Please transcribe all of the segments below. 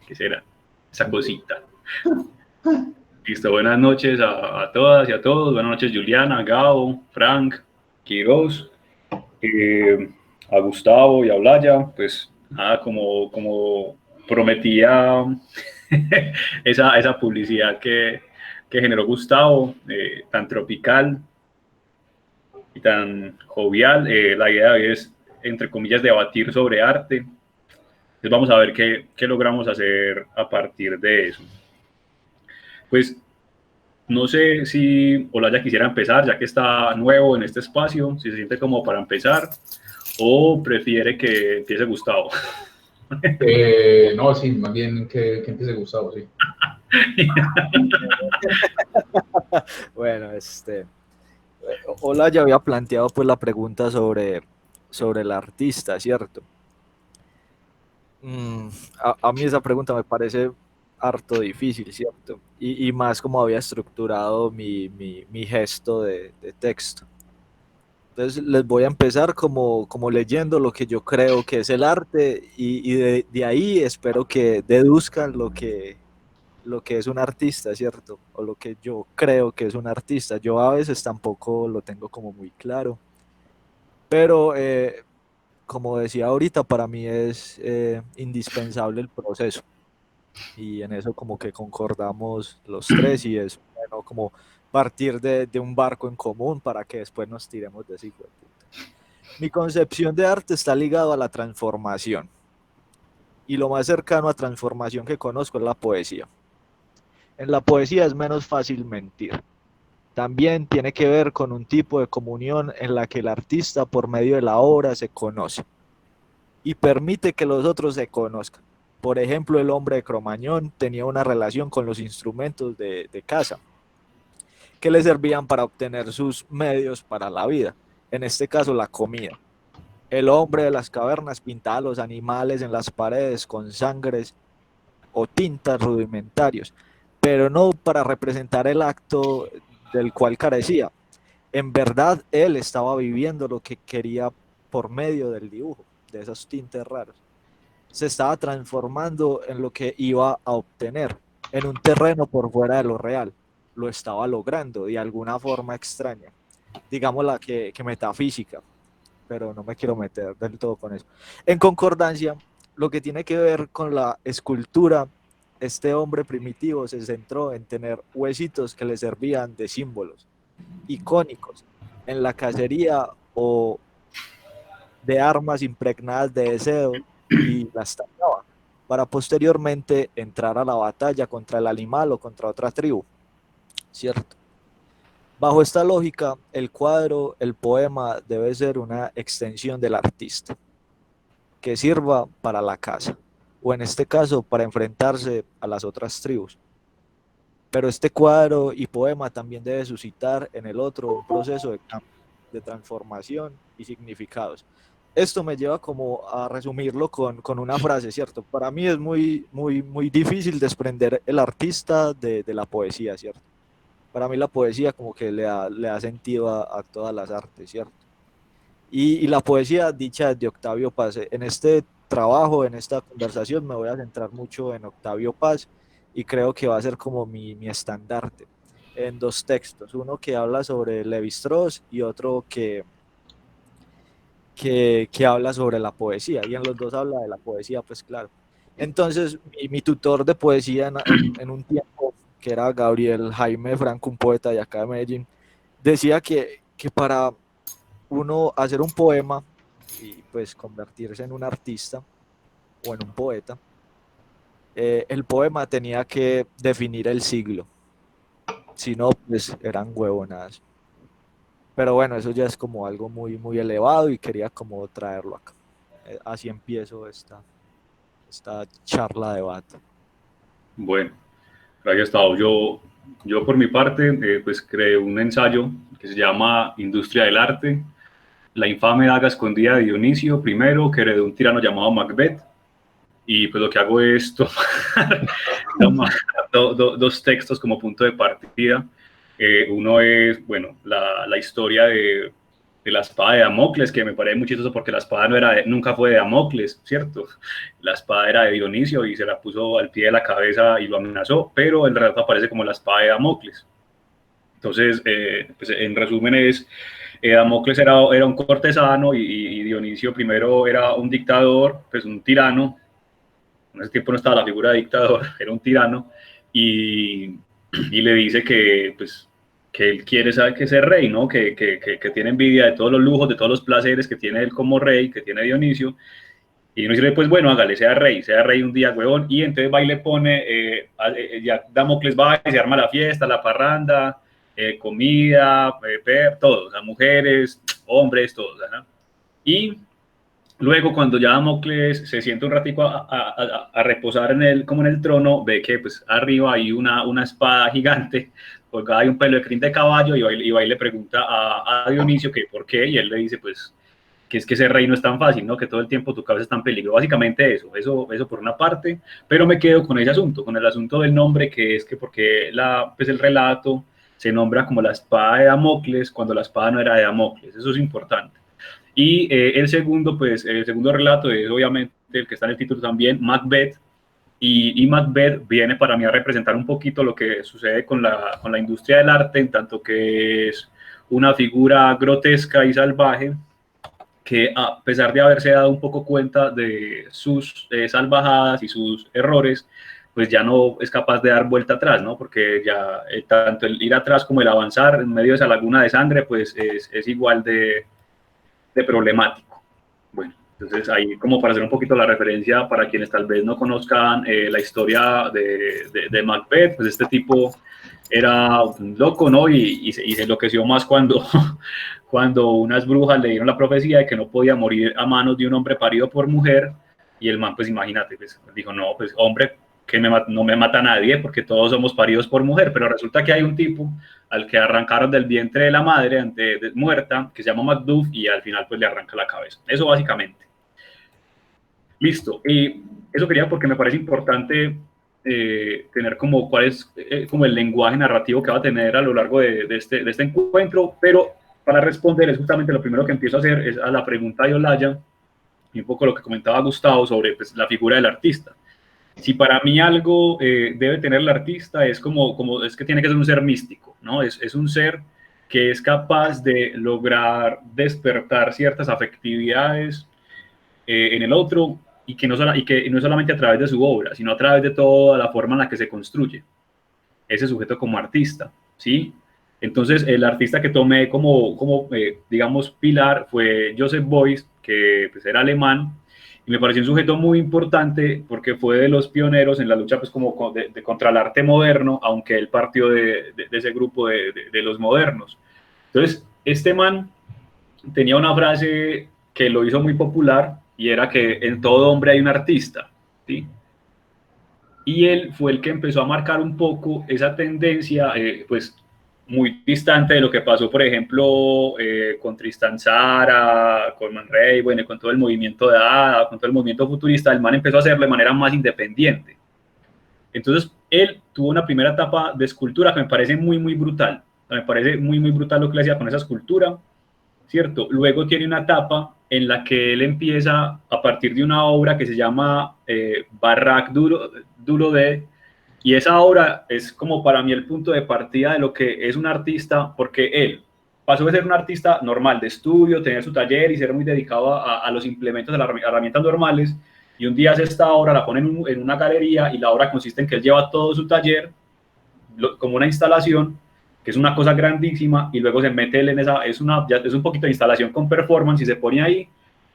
¿Qué será? Esa cosita. Listo, buenas noches a todas y a todos. Buenas noches, Juliana, Gabo, Frank, Quiroz, eh, a Gustavo y a Blaya. Pues nada, como prometía esa publicidad que generó Gustavo, tan tropical y tan jovial. La idea es, entre comillas, debatir sobre arte. Entonces vamos a ver qué logramos hacer a partir de eso. Pues no sé si Olaya quisiera empezar, ya que está nuevo en este espacio, si se siente como para empezar, o prefiere que empiece Gustavo. No, sí, más bien que empiece Gustavo, sí. Bueno, Hola, ya había planteado pues la pregunta sobre el artista, ¿cierto? A mí esa pregunta me parece harto difícil, ¿cierto? Y más como había estructurado mi gesto de texto. Entonces les voy a empezar como leyendo lo que yo creo que es el arte y de ahí espero que deduzcan lo que es un artista, ¿cierto? O lo que yo creo que es un artista. Yo a veces tampoco lo tengo como muy claro, pero como decía ahorita, para mí es indispensable el proceso y en eso como que concordamos los tres y es bueno como partir de un barco en común para que después nos tiremos de ese hijo de puta. Mi concepción de arte está ligado a la transformación y lo más cercano a transformación que conozco es la poesía. En la poesía es menos fácil mentir. También tiene que ver con un tipo de comunión en la que el artista por medio de la obra se conoce y permite que los otros se conozcan. Por ejemplo, el hombre de Cromañón tenía una relación con los instrumentos de caza que le servían para obtener sus medios para la vida, en este caso la comida. El hombre de las cavernas pintaba a los animales en las paredes con sangres o tintas rudimentarios, pero no para representar el acto del cual carecía. En verdad, él estaba viviendo lo que quería por medio del dibujo, de esos tintes raros. Se estaba transformando en lo que iba a obtener, en un terreno por fuera de lo real. Lo estaba logrando de alguna forma extraña, digámosla que metafísica, pero no me quiero meter del todo con eso. En concordancia, lo que tiene que ver con la escultura, este hombre primitivo se centró en tener huesitos que le servían de símbolos icónicos en la cacería o de armas impregnadas de deseo y las tallaba para posteriormente entrar a la batalla contra el animal o contra otra tribu, ¿cierto? Bajo esta lógica, el cuadro, el poema debe ser una extensión del artista, que sirva para la caza, o en este caso para enfrentarse a las otras tribus. Pero este cuadro y poema también debe suscitar en el otro un proceso de cambio, de transformación y significados. Esto me lleva como a resumirlo con una frase, ¿cierto? Para mí es muy difícil desprender el artista de la poesía, ¿cierto? Para mí la poesía como que le da sentido a todas las artes, ¿cierto? Y la poesía dicha de Octavio Paz. En este trabajo, en esta conversación, me voy a centrar mucho en Octavio Paz y creo que va a ser como mi estandarte en dos textos, uno que habla sobre Lévi-Strauss y otro que habla sobre la poesía, y en los dos habla de la poesía, pues claro. Entonces, mi tutor de poesía en un tiempo, que era Gabriel Jaime Franco, un poeta de acá de Medellín, decía que para uno hacer un poema y pues convertirse en un artista o en un poeta, el poema tenía que definir el siglo, si no, pues eran huevonadas. Pero bueno, eso ya es como algo muy elevado y quería como traerlo acá. Así empiezo esta charla de debate. Bueno, ahí estado. Yo por mi parte, pues creé un ensayo que se llama Industria del Arte, la infame daga escondida de Dionisio primero, que heredó un tirano llamado Macbeth, y pues lo que hago es tomar dos textos como punto de partida. Uno es, bueno, la historia de la espada de Damocles, que me parece muy chistoso porque la espada nunca fue de Damocles, ¿cierto? La espada era de Dionisio y se la puso al pie de la cabeza y lo amenazó, pero el relato aparece como la espada de Damocles. Entonces, pues en resumen Damocles era un cortesano y Dionisio primero era un dictador, pues un tirano. En ese tiempo no estaba la figura de dictador, era un tirano, y le dice que, pues, que él quiere saber que ser rey, ¿no? Que tiene envidia de todos los lujos, de todos los placeres que tiene él como rey, que tiene Dionisio, y Dionisio le dice, pues bueno, hágale, sea rey un día, huevón, y entonces va y le pone, ya Damocles va y se arma la fiesta, la parranda, comida, todo, o sea, mujeres, hombres, todos, ¿no? Y luego, cuando ya Damocles se siente un ratico a reposar como en el trono, ve que pues arriba hay una espada gigante, colgada hay un pelo de crin de caballo, y va y le pregunta a Dionisio que por qué, y él le dice pues que es que ese reino es tan fácil, ¿no? Que todo el tiempo tu cabeza está en peligro. Básicamente eso por una parte, pero me quedo con ese asunto, con el asunto del nombre, que es que porque pues el relato se nombra como la espada de Damocles cuando la espada no era de Damocles, eso es importante. Y el segundo relato es obviamente el que está en el título también, Macbeth, y Macbeth viene para mí a representar un poquito lo que sucede con la industria del arte, en tanto que es una figura grotesca y salvaje, que a pesar de haberse dado un poco cuenta de sus salvajadas y sus errores, pues ya no es capaz de dar vuelta atrás, ¿no? Porque ya tanto el ir atrás como el avanzar en medio de esa laguna de sangre, pues es igual de problemático. Bueno, entonces ahí como para hacer un poquito la referencia para quienes tal vez no conozcan la historia de Macbeth, pues este tipo era un loco, ¿no? Y se enloqueció más cuando unas brujas le dieron la profecía de que no podía morir a manos de un hombre parido por mujer, y el man, pues imagínate, pues, dijo, no, pues hombre, que no me mata a nadie porque todos somos paridos por mujer, pero resulta que hay un tipo al que arrancaron del vientre de la madre muerta, que se llama Macduff, y al final pues le arranca la cabeza. Eso básicamente. Listo. Y eso quería porque me parece importante tener como cuál es como el lenguaje narrativo que va a tener a lo largo de este encuentro, pero para responder es justamente lo primero que empiezo a hacer es a la pregunta de Olaya y un poco lo que comentaba Gustavo sobre pues, la figura del artista. Si para mí algo debe tener el artista es es que tiene que ser un ser místico, ¿no? Es un ser que es capaz de lograr despertar ciertas afectividades en el otro, y que no es solamente a través de su obra, sino a través de toda la forma en la que se construye ese sujeto como artista, ¿sí? Entonces, el artista que tomé digamos, pilar fue Joseph Beuys, que pues, era alemán, y me pareció un sujeto muy importante porque fue de los pioneros en la lucha pues, contra el arte moderno, aunque él partió de ese grupo de los modernos. Entonces, este man tenía una frase que lo hizo muy popular, y era que en todo hombre hay un artista, ¿sí? Y él fue el que empezó a marcar un poco esa tendencia, pues muy distante de lo que pasó, por ejemplo, con Tristan Tzara, con Man Ray, bueno, con todo el movimiento de Dada, con todo el movimiento futurista. El man empezó a hacerlo de manera más independiente. Entonces, él tuvo una primera etapa de escultura que me parece muy, muy brutal. Me parece muy, muy brutal lo que le hacía con esa escultura, ¿cierto? Luego tiene una etapa en la que él empieza a partir de una obra que se llama Barrac Duro de, y esa obra es como para mí el punto de partida de lo que es un artista, porque él pasó de ser un artista normal de estudio, tener su taller y ser muy dedicado a los implementos, a las herramientas normales, y un día hace esta obra, la pone en una galería, y la obra consiste en que él lleva todo su taller como una instalación, que es una cosa grandísima, y luego se mete él en esa, es un poquito de instalación con performance, y se pone ahí,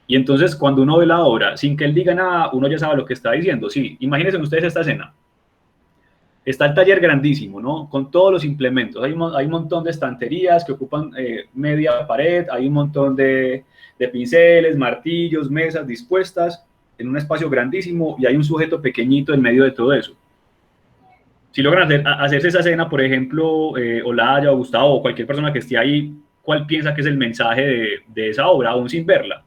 y entonces cuando uno ve la obra, sin que él diga nada, uno ya sabe lo que está diciendo. Sí, imagínense ustedes esta escena. Está el taller grandísimo, ¿no? Con todos los implementos. Hay un montón de estanterías que ocupan media pared, hay un montón de pinceles, martillos, mesas dispuestas en un espacio grandísimo, y hay un sujeto pequeñito en medio de todo eso. Si logran hacerse esa escena, por ejemplo, Olaya o Gustavo o cualquier persona que esté ahí, ¿cuál piensa que es el mensaje de esa obra, aún sin verla?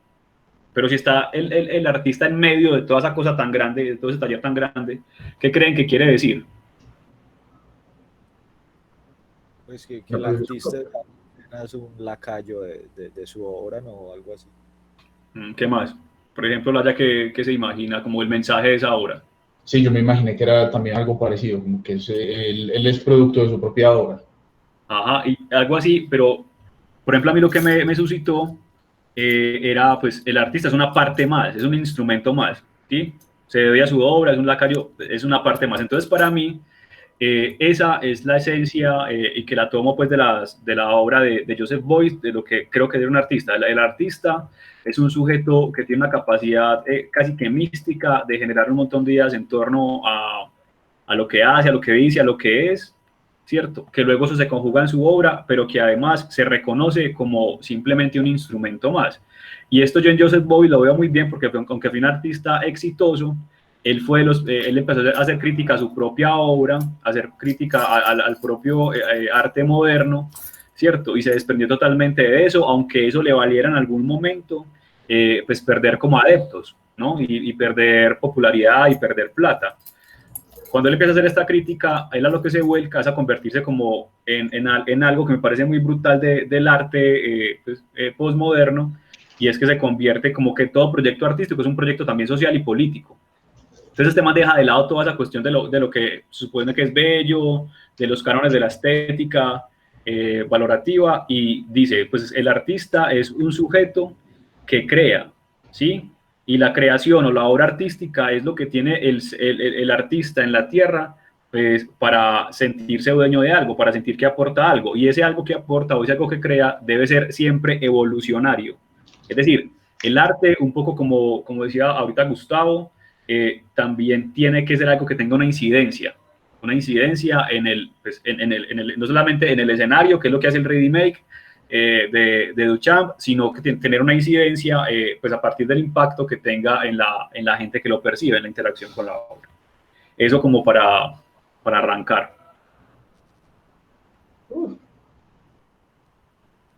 Pero si está el artista en medio de toda esa cosa tan grande, de todo ese taller tan grande, ¿qué creen que quiere decir? Pues que el artista es un lacayo de su obra, ¿no? O algo así. ¿Qué más? Por ejemplo, Laya, que se imagina como el mensaje de esa obra. Sí, yo me imaginé que era también algo parecido, como que él es producto de su propia obra. Ajá, y algo así, pero por ejemplo, a mí lo que me suscitó era, pues, el artista es una parte más, es un instrumento más, ¿sí? Se debe a su obra, es un lacayo, es una parte más. Entonces, para mí, esa es la esencia y que la tomo, pues, de la obra de Joseph Beuys, de lo que creo que es un artista. El artista es un sujeto que tiene una capacidad casi que mística de generar un montón de ideas en torno a lo que hace, a lo que dice, a lo que es, ¿cierto? Que luego eso se conjuga en su obra, pero que además se reconoce como simplemente un instrumento más. Y esto yo en Joseph Beuys lo veo muy bien porque aunque fue un artista exitoso, él empezó a hacer crítica a su propia obra, a hacer crítica al propio arte moderno, ¿cierto? Y se desprendió totalmente de eso, aunque eso le valiera en algún momento, pues perder como adeptos, ¿no? Y perder popularidad y perder plata. Cuando él empieza a hacer esta crítica, él a lo que se vuelca es a convertirse como en algo que me parece muy brutal del arte postmoderno, y es que se convierte como que todo proyecto artístico es un proyecto también social y político. Entonces este man deja de lado toda esa cuestión de lo que supone que es bello, de los cánones de la estética valorativa, y dice, pues el artista es un sujeto que crea, ¿sí? Y la creación o la obra artística es lo que tiene el artista en la tierra, pues, para sentirse dueño de algo, para sentir que aporta algo, y ese algo que aporta o ese algo que crea debe ser siempre evolucionario. Es decir, el arte, un poco como decía ahorita Gustavo, también tiene que ser algo que tenga una incidencia pues, no solamente en el escenario, que es lo que hace el Ready Make de Duchamp, sino que tener una incidencia pues a partir del impacto que tenga en la gente que lo percibe, en la interacción con la obra. Eso como para arrancar.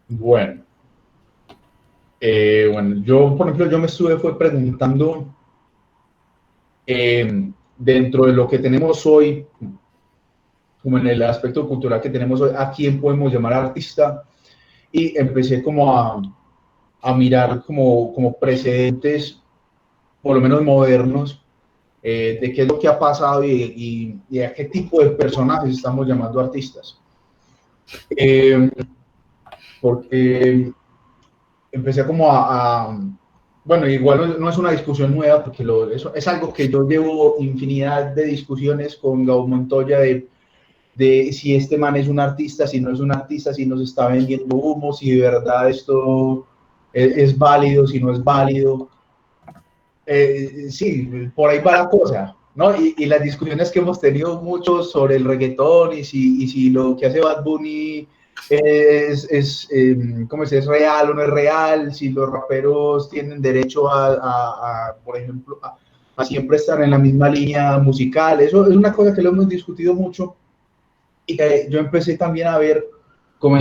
Bueno. Bueno, yo, por ejemplo, yo me fue preguntando dentro de lo que tenemos hoy, como en el aspecto cultural que tenemos hoy, ¿a quién podemos llamar artista? Y empecé como a mirar como precedentes, por lo menos modernos, de qué es lo que ha pasado y a qué tipo de personajes estamos llamando artistas. Porque empecé como bueno, igual no es una discusión nueva, porque eso es algo que yo llevo infinidad de discusiones con Gabo Montoya de si este man es un artista, si no es un artista, si nos está vendiendo humo, si de verdad esto es válido, si no es válido. Sí, por ahí va la cosa, ¿no? Y las discusiones que hemos tenido mucho sobre el reggaetón y si lo que hace Bad Bunny ¿cómo es real o no es real, si los raperos tienen derecho por ejemplo, a siempre estar en la misma línea musical. Eso es una cosa que lo hemos discutido mucho y que yo empecé también a ver como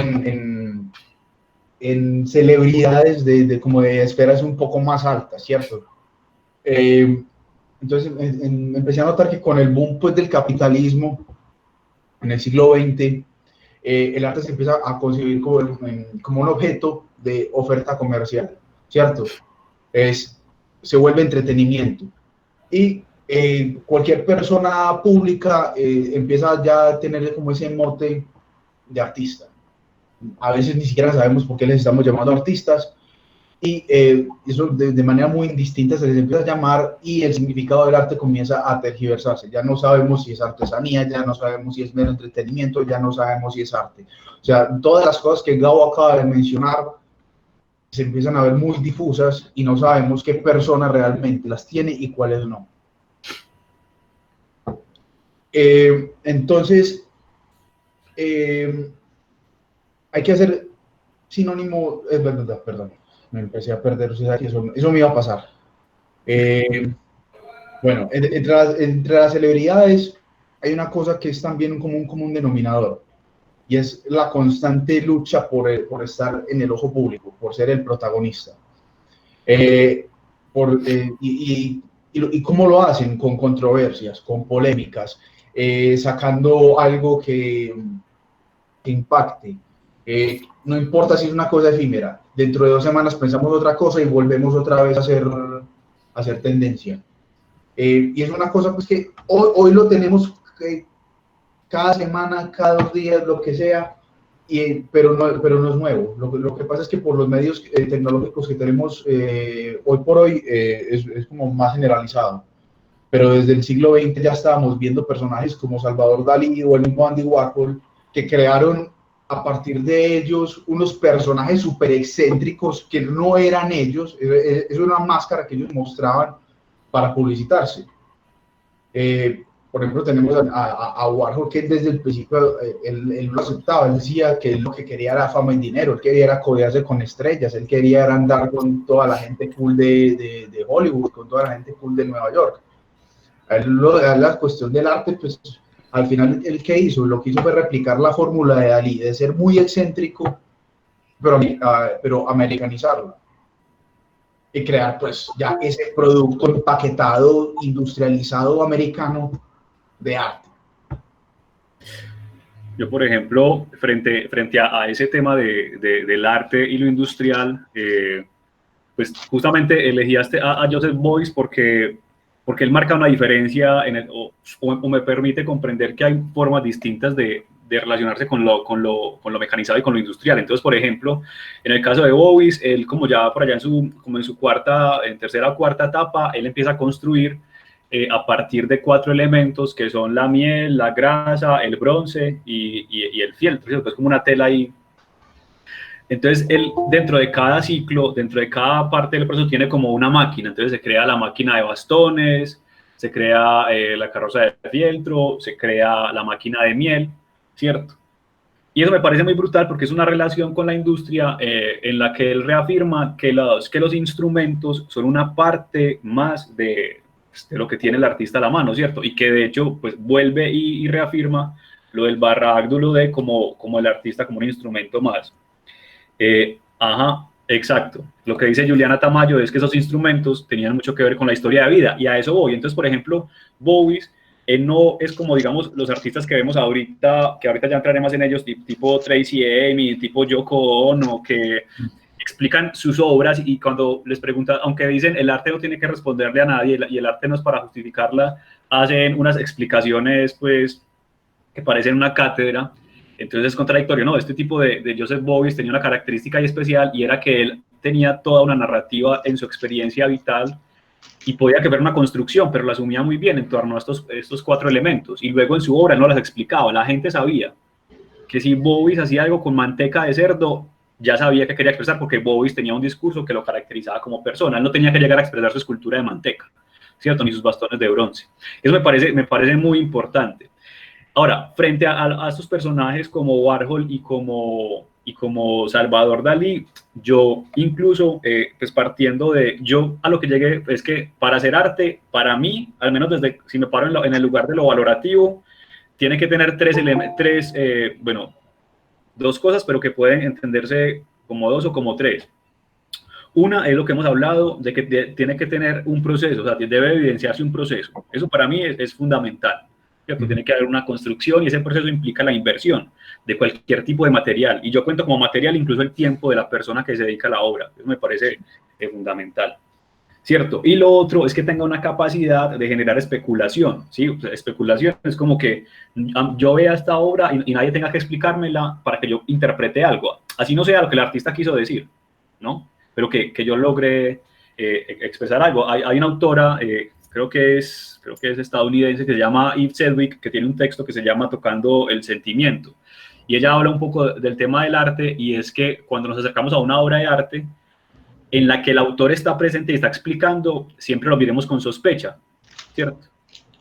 en celebridades como de esferas un poco más altas, ¿cierto? Entonces empecé a notar que con el boom pues, del capitalismo en el siglo XX, el arte se empieza a concebir como un objeto de oferta comercial, ¿cierto? Se vuelve entretenimiento. Y cualquier persona pública empieza ya a tener como ese mote de artista. A veces ni siquiera sabemos por qué les estamos llamando artistas, y eso de manera muy indistinta se les empieza a llamar, y el significado del arte comienza a tergiversarse. Ya no sabemos si es artesanía, ya no sabemos si es mero entretenimiento, ya no sabemos si es arte. O sea, todas las cosas que Gabo acaba de mencionar se empiezan a ver muy difusas y no sabemos qué persona realmente las tiene y cuáles no. Entonces, hay que hacer sinónimo, perdón, me empecé a perder, eso me iba a pasar. Bueno, entre las celebridades hay una cosa que es también como un común denominador, y es la constante lucha por estar en el ojo público, por ser el protagonista. Y cómo lo hacen, con controversias, con polémicas, sacando algo que impacte. No importa si es una cosa efímera, dentro de 2 semanas pensamos otra cosa y volvemos otra vez a hacer tendencia. Y es una cosa pues que hoy lo tenemos cada semana, cada 2 días, lo que sea, pero no es nuevo. Lo que pasa es que por los medios tecnológicos que tenemos hoy por hoy es como más generalizado. Pero desde el siglo XX ya estábamos viendo personajes como Salvador Dalí o el mismo Andy Warhol, que crearon a partir de ellos unos personajes súper excéntricos que no eran ellos, es una máscara que ellos mostraban para publicitarse. Por ejemplo, tenemos a Warhol, que desde el principio él lo aceptaba, él decía que él lo que quería era fama y dinero, él quería era codearse con estrellas, él quería era andar con toda la gente cool de Hollywood, con toda la gente cool de Nueva York. A la cuestión del arte, pues al final el que hizo, lo que hizo fue replicar la fórmula de Dalí, de ser muy excéntrico, pero americanizarla. Y crear pues ya ese producto empaquetado, industrializado americano de arte. Yo, por ejemplo, frente a ese tema del arte y lo industrial, pues justamente elegí a Joseph Beuys porque él marca una diferencia o me permite comprender que hay formas distintas de relacionarse con lo mecanizado y con lo industrial. Entonces, por ejemplo, en el caso de Beuys, él como ya por allá en su tercera o cuarta etapa, él empieza a construir a partir de 4 elementos que son la miel, la grasa, el bronce y el fieltro, ¿cierto? Es como una tela ahí. Entonces, él dentro de cada ciclo, dentro de cada parte del proceso tiene como una máquina. Entonces se crea la máquina de bastones, se crea la carroza de fieltro, se crea la máquina de miel, ¿cierto? Y eso me parece muy brutal porque es una relación con la industria en la que él reafirma que los instrumentos son una parte más de lo que tiene el artista a la mano, ¿cierto? Y que de hecho pues vuelve y reafirma lo del barra Agdulu de como el artista como un instrumento más. Ajá, exacto. Lo que dice Juliana Tamayo es que esos instrumentos tenían mucho que ver con la historia de vida y a eso voy. Entonces, por ejemplo, Beuys no es como, digamos, los artistas que vemos ahorita, que ahorita ya entraremos en ellos, tipo Tracy Emin, tipo Yoko Ono, que explican sus obras y cuando les preguntan, aunque dicen el arte no tiene que responderle a nadie y el arte no es para justificarla, hacen unas explicaciones, pues, que parecen una cátedra. Entonces es contradictorio, ¿no? Este tipo de Joseph Beuys tenía una característica especial y era que él tenía toda una narrativa en su experiencia vital y podía que fuera una construcción, pero la asumía muy bien en torno a estos 4 elementos. Y luego en su obra no las explicaba. La gente sabía que si Beuys hacía algo con manteca de cerdo, ya sabía que quería expresar porque Beuys tenía un discurso que lo caracterizaba como persona. Él no tenía que llegar a expresar su escultura de manteca, ¿cierto? Ni sus bastones de bronce. Eso me parece muy importante. Ahora, frente a estos personajes como Warhol y como Salvador Dalí, yo incluso, pues partiendo yo a lo que llegué es que para hacer arte, para mí, al menos si me paro en el lugar de lo valorativo, tiene que tener 2 cosas, pero que pueden entenderse como 2 o como 3. Una es lo que hemos hablado, de que tiene que tener un proceso, o sea, debe evidenciarse un proceso. Eso para mí es fundamental. ¿Cierto? Tiene que haber una construcción y ese proceso implica la inversión de cualquier tipo de material. Y yo cuento como material incluso el tiempo de la persona que se dedica a la obra. Eso me parece fundamental. ¿Cierto? Y lo otro es que tenga una capacidad de generar especulación. ¿Sí? O sea, especulación es como que yo vea esta obra y nadie tenga que explicármela para que yo interprete algo. Así no sea lo que el artista quiso decir, ¿no? Pero que yo logre expresar algo. Hay una autora, creo que es estadounidense, que se llama Eve Sedgwick, que tiene un texto que se llama Tocando el Sentimiento. Y ella habla un poco del tema del arte, y es que cuando nos acercamos a una obra de arte en la que el autor está presente y está explicando, siempre lo miremos con sospecha, ¿cierto?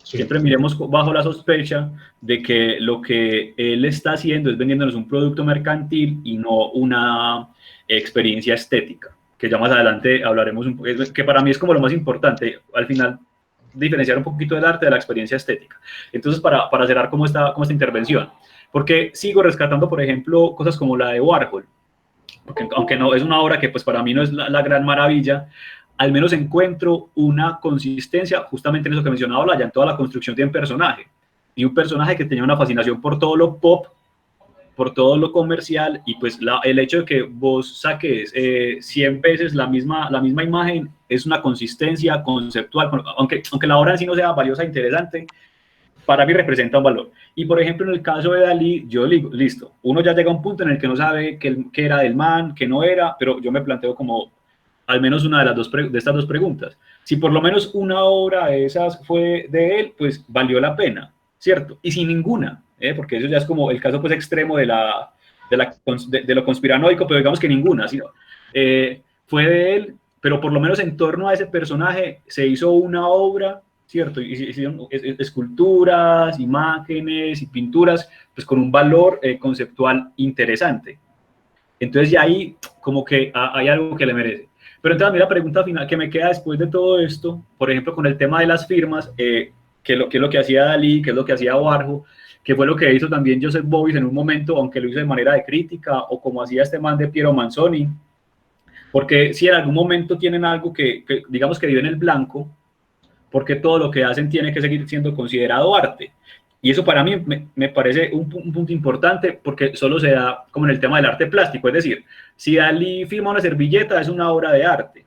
Sí. Siempre miremos bajo la sospecha de que lo que él está haciendo es vendiéndonos un producto mercantil y no una experiencia estética, que ya más adelante hablaremos un poco, que para mí es como lo más importante, al final, diferenciar un poquito del arte de la experiencia estética. Entonces, para cerrar como esta intervención, porque sigo rescatando, por ejemplo, cosas como la de Warhol, porque aunque no es una obra que pues para mí no es la gran maravilla, al menos encuentro una consistencia justamente en eso que mencionaba Olaya, en toda la construcción de un personaje, y un personaje que tenía una fascinación por todo lo pop, por todo lo comercial, y pues el hecho de que vos saques 100 veces la misma imagen es una consistencia conceptual, aunque la obra en sí no sea valiosa e interesante, para mí representa un valor. Y por ejemplo, en el caso de Dalí, yo digo, listo, uno ya llega a un punto en el que no sabe qué era del man, qué no era, pero yo me planteo como al menos una de estas dos preguntas. Si por lo menos una obra de esas fue de él, pues valió la pena, ¿cierto? Y sin ninguna, porque eso ya es como el caso pues extremo de lo conspiranoico, pero digamos que ninguna, sino, fue de él, pero por lo menos en torno a ese personaje se hizo una obra, ¿cierto? Y hicieron esculturas, imágenes y pinturas, pues con un valor conceptual interesante. Entonces ya ahí como que hay algo que le merece. Pero entonces a mí la pregunta final que me queda después de todo esto, por ejemplo con el tema de las firmas, que es lo que hacía Dalí, que es lo que hacía Warhol, que fue lo que hizo también Joseph Beuys en un momento, aunque lo hizo de manera de crítica, o como hacía este man de Piero Manzoni, porque si en algún momento tienen algo que digamos que vive en el blanco, porque todo lo que hacen tiene que seguir siendo considerado arte. Y eso para mí me parece un punto importante, porque solo se da como en el tema del arte plástico, es decir, si Dalí firma una servilleta es una obra de arte,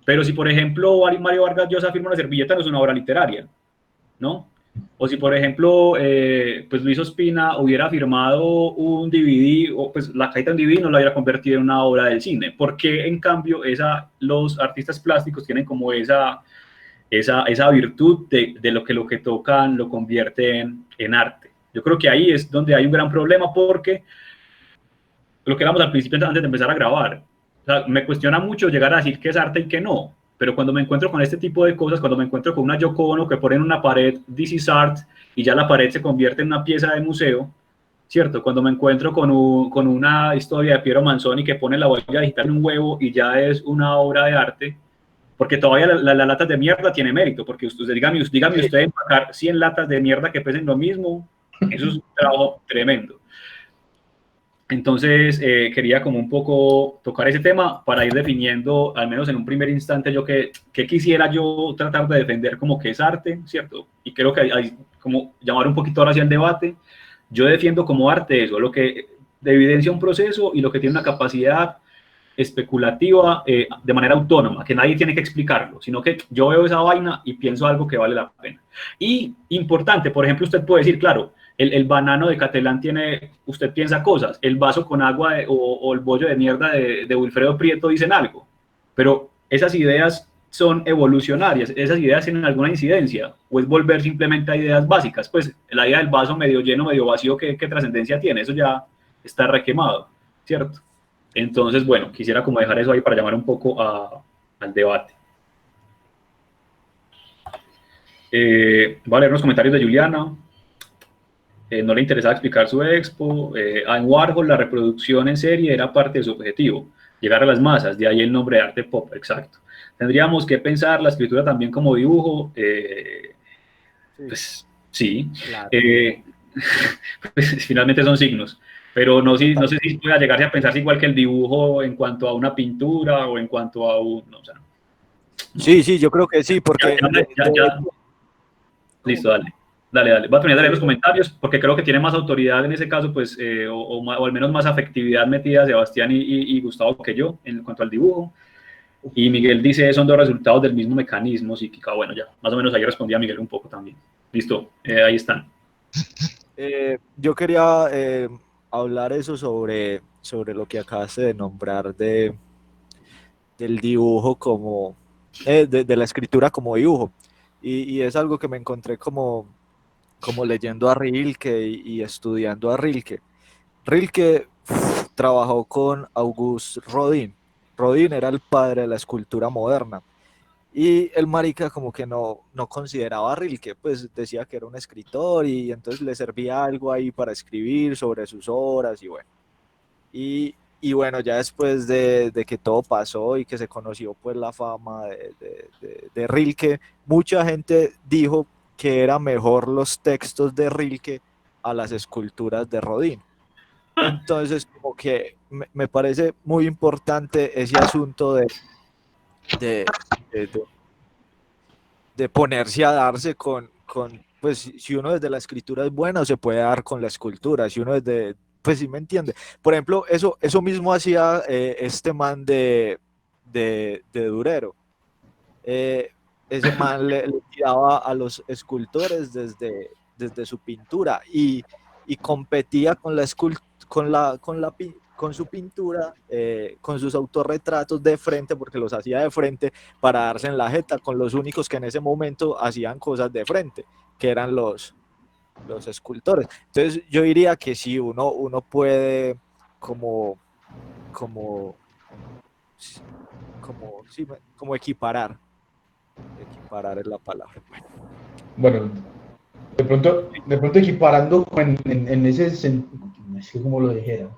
pero si por ejemplo Mario Vargas Llosa firma una servilleta no es una obra literaria, ¿no? O si por ejemplo pues Luis Ospina hubiera firmado un DVD, o pues la cajita de un DVD no la hubiera convertido en una obra del cine, porque en cambio los artistas plásticos tienen como esa virtud de lo que tocan lo convierten en arte. Yo creo que ahí es donde hay un gran problema, porque lo que hablamos al principio antes de empezar a grabar, o sea, me cuestiona mucho llegar a decir qué es arte y qué no, pero cuando me encuentro con este tipo de cosas, cuando me encuentro con una Yoko Ono que pone en una pared "This is art" y ya la pared se convierte en una pieza de museo, ¿cierto? Cuando me encuentro con una historia de Piero Manzoni que pone la huella digital en un huevo y ya es una obra de arte, porque todavía las latas de mierda tiene mérito, porque dígame usted empacar 100 latas de mierda que pesen lo mismo, eso es un trabajo tremendo. Entonces, quería como un poco tocar ese tema para ir definiendo, al menos en un primer instante, yo que quisiera yo tratar de defender como que es arte, ¿cierto? Y creo que hay como llamar un poquito ahora hacia el debate. Yo defiendo como arte eso, lo que evidencia un proceso y lo que tiene una capacidad especulativa de manera autónoma, que nadie tiene que explicarlo, sino que yo veo esa vaina y pienso algo que vale la pena. Y importante, por ejemplo, usted puede decir, claro, el banano de Catalán usted piensa cosas, el vaso con agua o el bollo de mierda de Wilfredo Prieto dicen algo, pero esas ideas son evolucionarias, esas ideas tienen alguna incidencia, o es volver simplemente a ideas básicas, pues la idea del vaso medio lleno, medio vacío, ¿qué trascendencia tiene? Eso ya está requemado, ¿cierto? Entonces, bueno, quisiera como dejar eso ahí para llamar un poco al debate. Voy a leer los comentarios de Juliana. No le interesaba explicar su expo. En Warhol la reproducción en serie era parte de su objetivo, llegar a las masas, de ahí el nombre de arte pop, exacto. Tendríamos que pensar la escritura también como dibujo. Sí. Pues sí. Claro. Pues, finalmente son signos. Pero no sé si pueda llegarse a pensarse igual que el dibujo en cuanto a una pintura o en cuanto a un... O sea, no. Sí, yo creo que sí, porque... Ya. Listo, dale. Voy a terminar de leer los comentarios porque creo que tiene más autoridad en ese caso, pues, o al menos más afectividad metida Sebastián y Gustavo que yo en cuanto al dibujo. Y Miguel dice, son dos resultados del mismo mecanismo psíquico. Bueno, ya, más o menos ahí respondía Miguel un poco también. Listo, ahí están. Yo quería hablar eso sobre lo que acabaste de nombrar del dibujo como, de la escritura como dibujo. Y es algo que me encontré como leyendo a Rilke y estudiando a Rilke. Rilke trabajó con Auguste Rodin. Rodin era el padre de la escultura moderna. Y el marica como que no consideraba a Rilke, pues decía que era un escritor y entonces le servía algo ahí para escribir sobre sus obras y bueno. Y bueno, ya después de que todo pasó y que se conoció pues la fama de Rilke, mucha gente dijo que era mejor los textos de Rilke a las esculturas de Rodin. Entonces como que me parece muy importante ese asunto de ponerse a darse con pues si uno desde la escritura es bueno, se puede dar con la escultura, si uno desde, pues sí me entiende. Por ejemplo, eso mismo hacía este man de Durero. Ese man le tiraba a los escultores desde su pintura y competía con con su pintura, con sus autorretratos de frente, porque los hacía de frente para darse en la jeta con los únicos que en ese momento hacían cosas de frente, que eran los escultores. Entonces yo diría que sí, uno puede como, como, sí, como equiparar es la palabra. Bueno, de pronto equiparando en ese sentido, es que como lo dijera,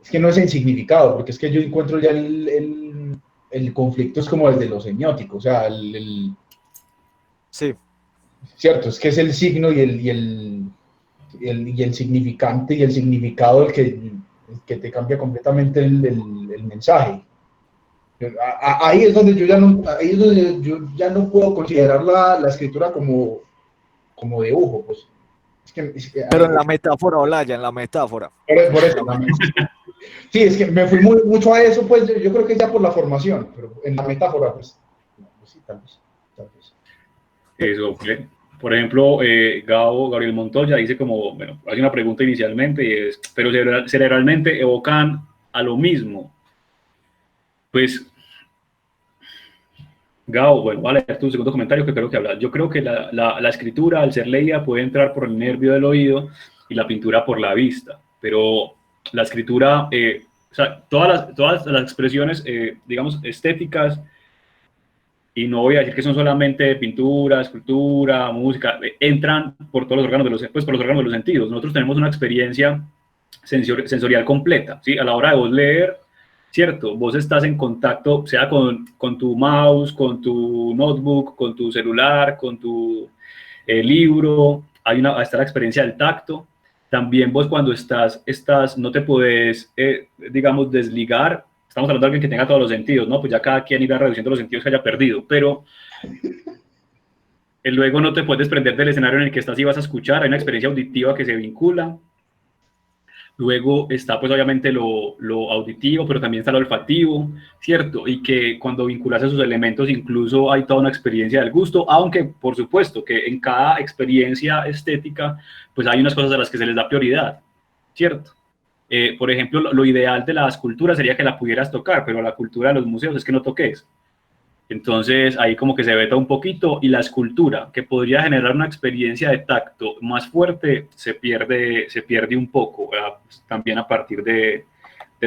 es que no es en significado, porque es que yo encuentro ya el conflicto es como desde lo semiótico, o sea, sí. Cierto, es que es el signo y el significante y el significado el que te cambia completamente el mensaje. Ahí es donde yo ya no puedo considerar la escritura como dibujo, pues. Pero en la metáfora, Olaya, en la metáfora. Por eso, sí, es que me fui mucho a eso, pues yo creo que ya por la formación, pero en la metáfora, pues sí, tal vez. Eso, por ejemplo, Gabriel Montoya dice como, bueno, hace una pregunta inicialmente y es, pero cerebralmente evocan a lo mismo. Pues, Gabo, bueno, vale, tu segundo comentario que creo que hablas. Yo creo que la escritura, al ser leída, puede entrar por el nervio del oído y la pintura por la vista, pero la escritura, o sea, todas las expresiones, digamos, estéticas, y no voy a decir que son solamente pintura, escultura, música, entran por todos los órganos por los órganos de los sentidos. Nosotros tenemos una experiencia sensorial completa, ¿sí? A la hora de vos leer, ¿cierto? Vos estás en contacto, sea con tu mouse, con tu notebook, con tu celular, con tu libro, está la experiencia del tacto. También vos cuando estás no te puedes, digamos, desligar. Estamos hablando de alguien que tenga todos los sentidos, ¿no? Pues ya cada quien irá reduciendo los sentidos que haya perdido, pero luego no te puedes desprender del escenario en el que estás y vas a escuchar, hay una experiencia auditiva que se vincula. Luego está pues obviamente lo auditivo, pero también está lo olfativo, ¿cierto? Y que cuando vinculas esos elementos incluso hay toda una experiencia del gusto, aunque por supuesto que en cada experiencia estética pues hay unas cosas a las que se les da prioridad, ¿cierto? Por ejemplo, lo ideal de la escultura sería que la pudieras tocar, pero la cultura de los museos es que no toques. Entonces ahí como que se veta un poquito y la escultura, que podría generar una experiencia de tacto más fuerte, se pierde un poco, pues, también a partir de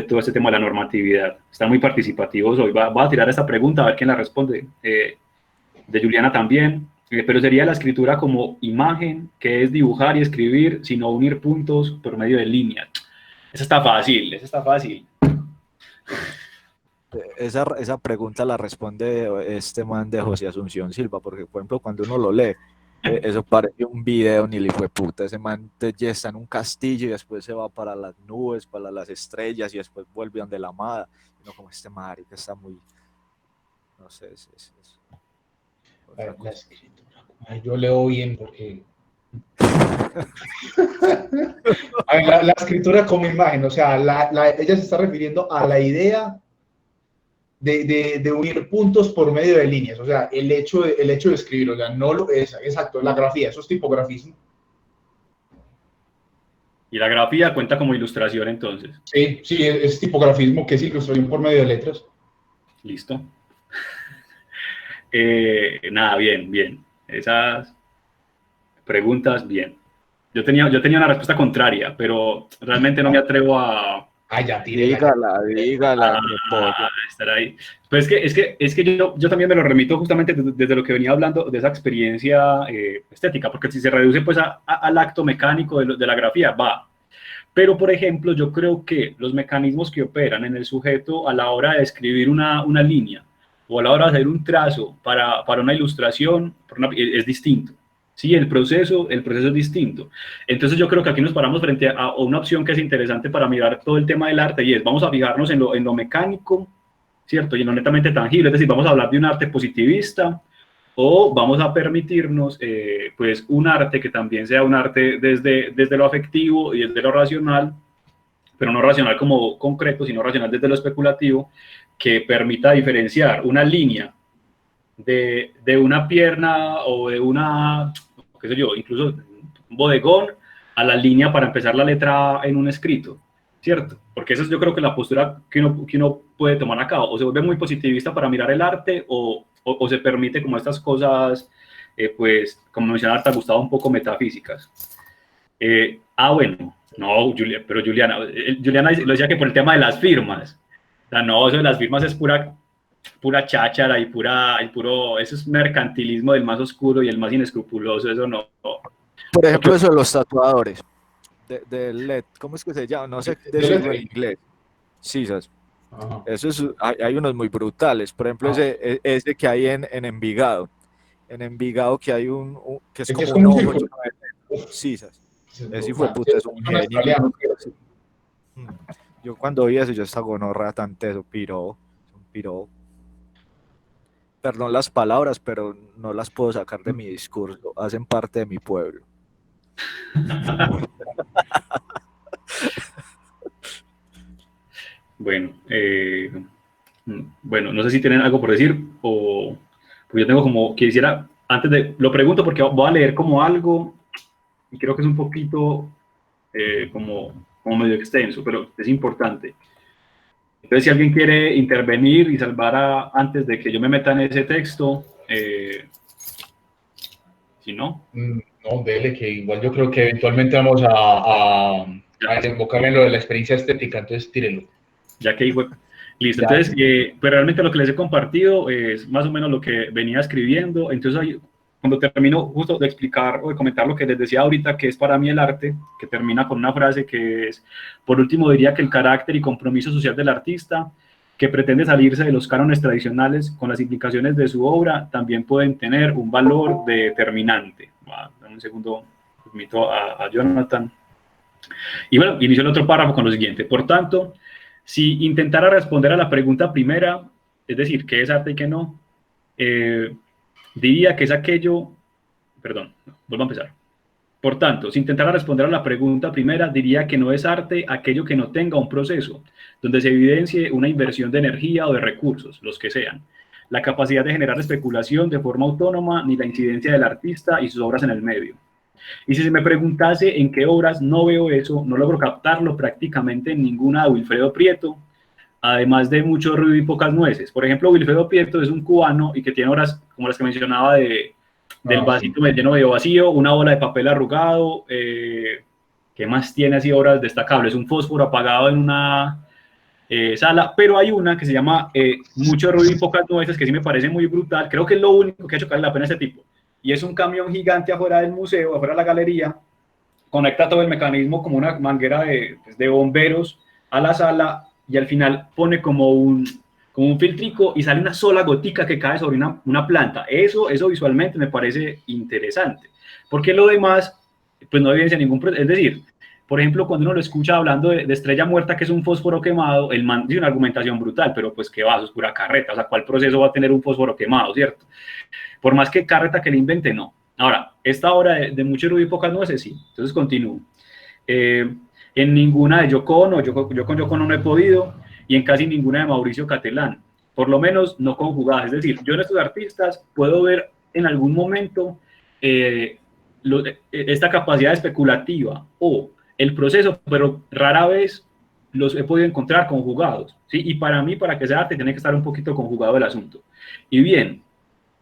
todo este tema de la normatividad. Están muy participativos hoy. Voy a tirar esta pregunta a ver quién la responde. De Juliana también. Pero sería la escritura como imagen, que es dibujar y escribir, sino unir puntos por medio de líneas. Esa está fácil, esa está fácil. Esa pregunta la responde este man de José Asunción Silva, porque por ejemplo cuando uno lo lee, eso parece un video ni le fue puta, ese man ya está en un castillo y después se va para las nubes, para las estrellas y después vuelve donde la amada, y no como este marica está muy, no sé, La escritura, yo leo bien porque la escritura como imagen, o sea, ella se está refiriendo a la idea de unir puntos por medio de líneas, o sea, el hecho de escribir, o sea, no lo es, exacto, la grafía, eso es tipografismo. Y la grafía cuenta como ilustración entonces. Sí, es tipografismo, que es ilustración por medio de letras. Listo. Nada, bien. Esas preguntas, bien. Yo tenía una respuesta contraria, pero realmente no me atrevo a... ya dígala, estar ahí. Pues es que yo también me lo remito justamente desde lo que venía hablando de esa experiencia estética, porque si se reduce pues al acto mecánico de la grafía, va. Pero, por ejemplo, yo creo que los mecanismos que operan en el sujeto a la hora de escribir una línea o a la hora de hacer un trazo para una ilustración es distinto. Sí, el proceso es distinto. Entonces yo creo que aquí nos paramos frente a una opción que es interesante para mirar todo el tema del arte y es, vamos a fijarnos en lo mecánico, ¿cierto? Y en lo netamente tangible, es decir, vamos a hablar de un arte positivista o vamos a permitirnos pues un arte que también sea un arte desde lo afectivo y desde lo racional, pero no racional como concreto, sino racional desde lo especulativo, que permita diferenciar una línea de una pierna o de una, qué sé yo, incluso un bodegón, a la línea para empezar la letra en un escrito, ¿cierto? Porque esa es yo creo que la postura que uno puede tomar a cabo, o se vuelve muy positivista para mirar el arte, o se permite como estas cosas, pues, como mencionaba Arta Gustavo, un poco metafísicas. Bueno, no, pero Juliana lo decía que por el tema de las firmas, o sea, no, eso de las firmas es pura cháchara y puro, eso es mercantilismo del más oscuro y el más inescrupuloso, eso no. Por ejemplo, eso de los tatuadores, de LED, ¿cómo es que se llama? No sé decirlo en inglés. Sí, ¿sabes? Eso es, hay unos muy brutales, por ejemplo, ese que hay en Envigado. En Envigado que hay que es como un ojo. Sí, ¿sabes? Ese fue puta, es un genio. Yo cuando vi eso, yo estaba gonorrea tan teso, piro. Perdón las palabras, pero no las puedo sacar de mi discurso, hacen parte de mi pueblo. Bueno, no sé si tienen algo por decir, o pues yo tengo como, quisiera, antes de, lo pregunto porque voy a leer como algo, y creo que es un poquito como medio extenso, pero es importante. Entonces, si alguien quiere intervenir y salvar antes de que yo me meta en ese texto, si no. No, dele, que igual yo creo que eventualmente vamos a desembocar en lo de la experiencia estética, entonces tírelo. Ya que fue. Listo, entonces, pues realmente lo que les he compartido es más o menos lo que venía escribiendo. Entonces, ahí, cuando termino justo de explicar o de comentar lo que les decía ahorita, que es para mí el arte, que termina con una frase que es: por último diría que el carácter y compromiso social del artista, que pretende salirse de los cánones tradicionales con las implicaciones de su obra, también pueden tener un valor determinante. Dame un segundo, permito a Jonathan. Y bueno, inicio el otro párrafo con lo siguiente: por tanto, si intentara responder a la pregunta primera, es decir, ¿qué es arte y qué no? Diría que es aquello, perdón, vuelvo a empezar. Por tanto, si intentara responder a la pregunta primera, diría que no es arte aquello que no tenga un proceso, donde se evidencie una inversión de energía o de recursos, los que sean, la capacidad de generar especulación de forma autónoma, ni la incidencia del artista y sus obras en el medio. Y si se me preguntase en qué obras no veo eso, no logro captarlo prácticamente en ninguna de Wilfredo Prieto, además de mucho ruido y pocas nueces. Por ejemplo, Wilfredo Prieto es un cubano y que tiene obras como las que mencionaba del vasito lleno medio vacío, una bola de papel arrugado, ¿qué más tiene así obras destacables? Un fósforo apagado en una sala, pero hay una que se llama Mucho ruido y pocas nueces, que sí me parece muy brutal, creo que es lo único que ha hecho que vale la pena este tipo, y es un camión gigante afuera del museo, afuera de la galería, conecta todo el mecanismo como una manguera de bomberos a la sala, y al final pone como un filtrico y sale una sola gotica que cae sobre una planta. Eso visualmente me parece interesante, porque lo demás pues no evidencia ningún proceso. Es decir, por ejemplo, cuando uno lo escucha hablando de estrella muerta, que es un fósforo quemado, el man dice una argumentación brutal, pero pues qué va, eso es pura carreta, o sea, ¿cuál proceso va a tener un fósforo quemado, cierto? Por más que carreta que le invente, no. Ahora, esta obra de mucho ruido y pocas nueces, sí. Entonces continúo. En ninguna de Yoko Ono, yo con Yoko Ono no he podido, y en casi ninguna de Mauricio Catelán, por lo menos no conjugadas. Es decir, yo en estos artistas puedo ver en algún momento esta capacidad especulativa o el proceso, pero rara vez los he podido encontrar conjugados, ¿sí? Y para mí, para que sea arte, tiene que estar un poquito conjugado el asunto. Y bien,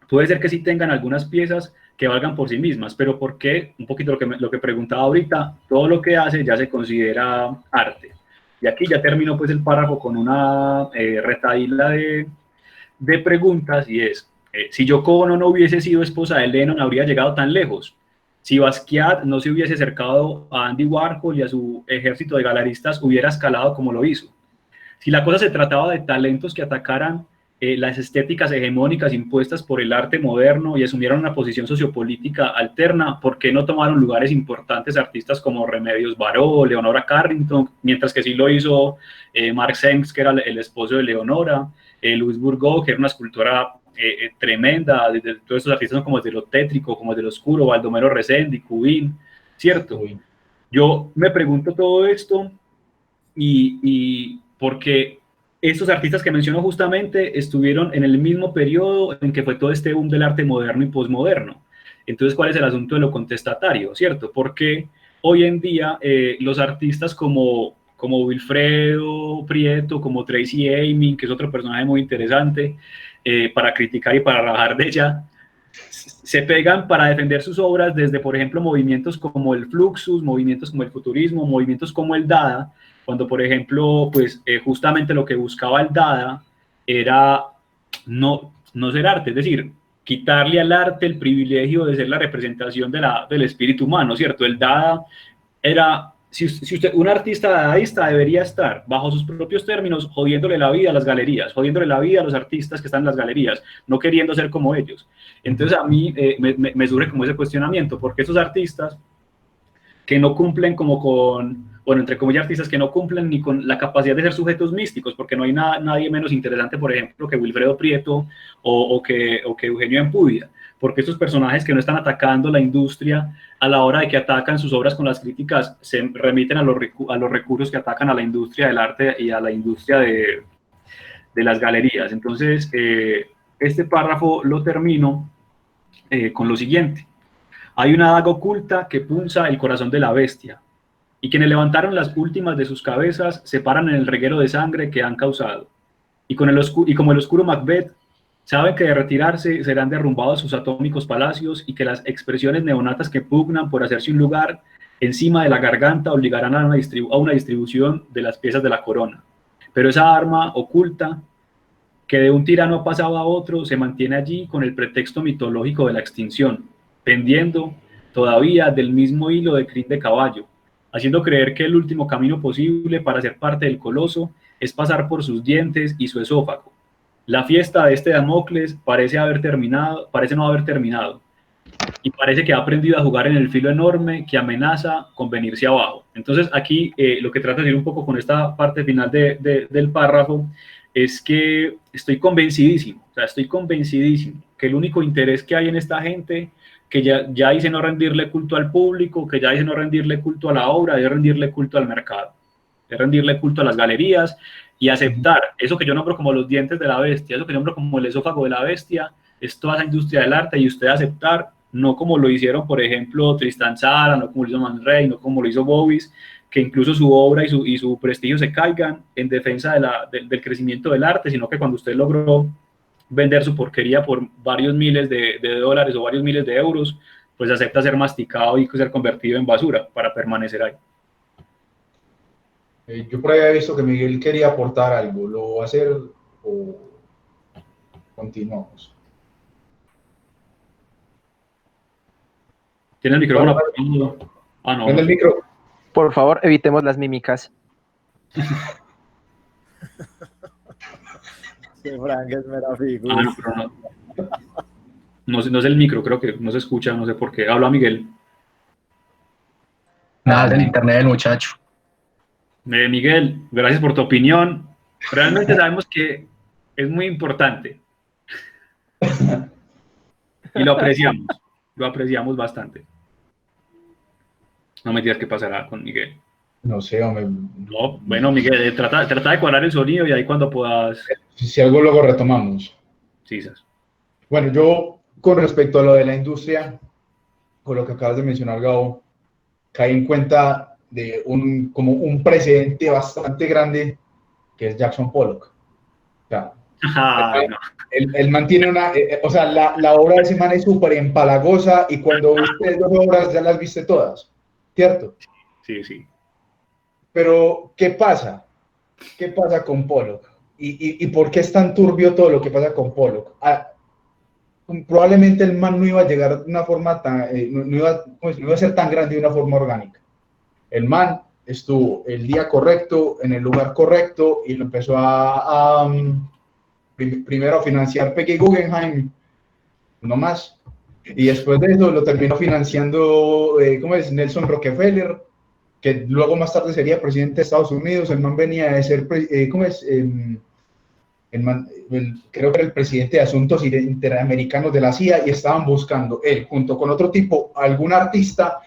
puede ser que sí tengan algunas piezas que valgan por sí mismas, pero ¿por qué? Un poquito lo que preguntaba ahorita, todo lo que hace ya se considera arte. Y aquí ya termino pues el párrafo con una retahíla de preguntas, y es, si Yoko Ono no hubiese sido esposa de Lennon, ¿habría llegado tan lejos? Si Basquiat no se hubiese acercado a Andy Warhol y a su ejército de galeristas, ¿hubiera escalado como lo hizo? Si la cosa se trataba de talentos que atacaran las estéticas hegemónicas impuestas por el arte moderno y asumieron una posición sociopolítica alterna, ¿por qué no tomaron lugares importantes artistas como Remedios Varo, Leonora Carrington, mientras que sí lo hizo Mark Senks, que era el esposo de Leonora, Louise Bourgeois, que era una escultora tremenda, desde todos estos artistas como de lo tétrico, como de lo oscuro, Baldomero Reséndi, Cubín, ¿cierto? Uy. Yo me pregunto todo esto y porque estos artistas que menciono justamente estuvieron en el mismo periodo en que fue todo este boom del arte moderno y posmoderno. Entonces, ¿cuál es el asunto de lo contestatario, cierto? Porque hoy en día los artistas como Wilfredo Prieto, como Tracy Emin, que es otro personaje muy interesante para criticar y para rajar de ella, se pegan para defender sus obras desde, por ejemplo, movimientos como el Fluxus, movimientos como el futurismo, movimientos como el Dada, cuando, por ejemplo, pues justamente lo que buscaba el Dada era no ser arte, es decir, quitarle al arte el privilegio de ser la representación del espíritu humano, ¿cierto? El Dada era, si usted, un artista dadaísta debería estar, bajo sus propios términos, jodiéndole la vida a las galerías, jodiéndole la vida a los artistas que están en las galerías, no queriendo ser como ellos. Entonces a mí me surge como ese cuestionamiento, porque esos artistas que no cumplen como con, bueno, entre comillas, artistas que no cumplen ni con la capacidad de ser sujetos místicos, porque no hay nadie menos interesante, por ejemplo, que Wilfredo Prieto o que Eugenio Empudia, porque estos personajes que no están atacando la industria a la hora de que atacan sus obras con las críticas, se remiten a los recursos que atacan a la industria del arte y a la industria de las galerías. Entonces, este párrafo lo termino con lo siguiente. Hay una daga oculta que punza el corazón de la bestia, y quienes levantaron las últimas de sus cabezas se paran en el reguero de sangre que han causado. Y como el oscuro Macbeth, saben que de retirarse serán derrumbados sus atómicos palacios y que las expresiones neonatas que pugnan por hacerse un lugar encima de la garganta obligarán a una distribución de las piezas de la corona. Pero esa arma oculta, que de un tirano ha pasado a otro, se mantiene allí con el pretexto mitológico de la extinción, pendiendo todavía del mismo hilo de crin de caballo, haciendo creer que el último camino posible para ser parte del coloso es pasar por sus dientes y su esófago. La fiesta de este Damocles parece no haber terminado, y parece que ha aprendido a jugar en el filo enorme que amenaza con venirse abajo. Entonces aquí lo que trato de decir un poco con esta parte final del párrafo es que estoy convencidísimo que el único interés que hay en esta gente, que ya dice no rendirle culto al público, que ya dice no rendirle culto a la obra, es rendirle culto al mercado, es rendirle culto a las galerías y aceptar eso que yo nombro como los dientes de la bestia, eso que yo nombro como el esófago de la bestia, es toda esa industria del arte, y usted aceptar, no como lo hicieron, por ejemplo, Tristan Tzara, no como lo hizo Man Ray, no como lo hizo Bobis, que incluso su obra y su prestigio se caigan en defensa del crecimiento del arte, sino que cuando usted logró vender su porquería por varios miles de dólares o varios miles de euros, pues acepta ser masticado y ser convertido en basura para permanecer ahí. Yo por ahí he visto que Miguel quería aportar algo. ¿Lo va a hacer o continuamos? ¿Tiene el micrófono apagado? Ah, no. ¿Prende el micro? Por favor, evitemos las mímicas. Frank es mera figura. Ah, no, pero no es el micro, creo que no se escucha, no sé por qué. Habla Miguel. Nada, del internet del muchacho. Miguel, gracias por tu opinión. Realmente sabemos que es muy importante. Y lo apreciamos bastante. No me digas qué pasará con Miguel. No sé, hombre. No, bueno, Miguel, trata de cuadrar el sonido y ahí cuando puedas. Si algo luego retomamos. Sí, Sas. Bueno, yo con respecto a lo de la industria, con lo que acabas de mencionar, Gabo, caí en cuenta de como un precedente bastante grande que es Jackson Pollock. O sea, No. él mantiene o sea, la obra de ese man es súper empalagosa, y cuando viste dos obras ya las viste todas, ¿cierto? Sí. Pero, ¿qué pasa? ¿Qué pasa con Pollock? ¿Y por qué es tan turbio todo lo que pasa con Pollock? Probablemente el man no iba a llegar de una forma tan, no iba a ser tan grande de una forma orgánica. El man estuvo el día correcto, en el lugar correcto, y lo empezó primero a financiar Peggy Guggenheim, no más, y después de eso lo terminó financiando, Nelson Rockefeller, que luego más tarde sería presidente de Estados Unidos. El man venía de ser, creo que era el presidente de Asuntos Interamericanos de la CIA, y estaban buscando él, junto con otro tipo, algún artista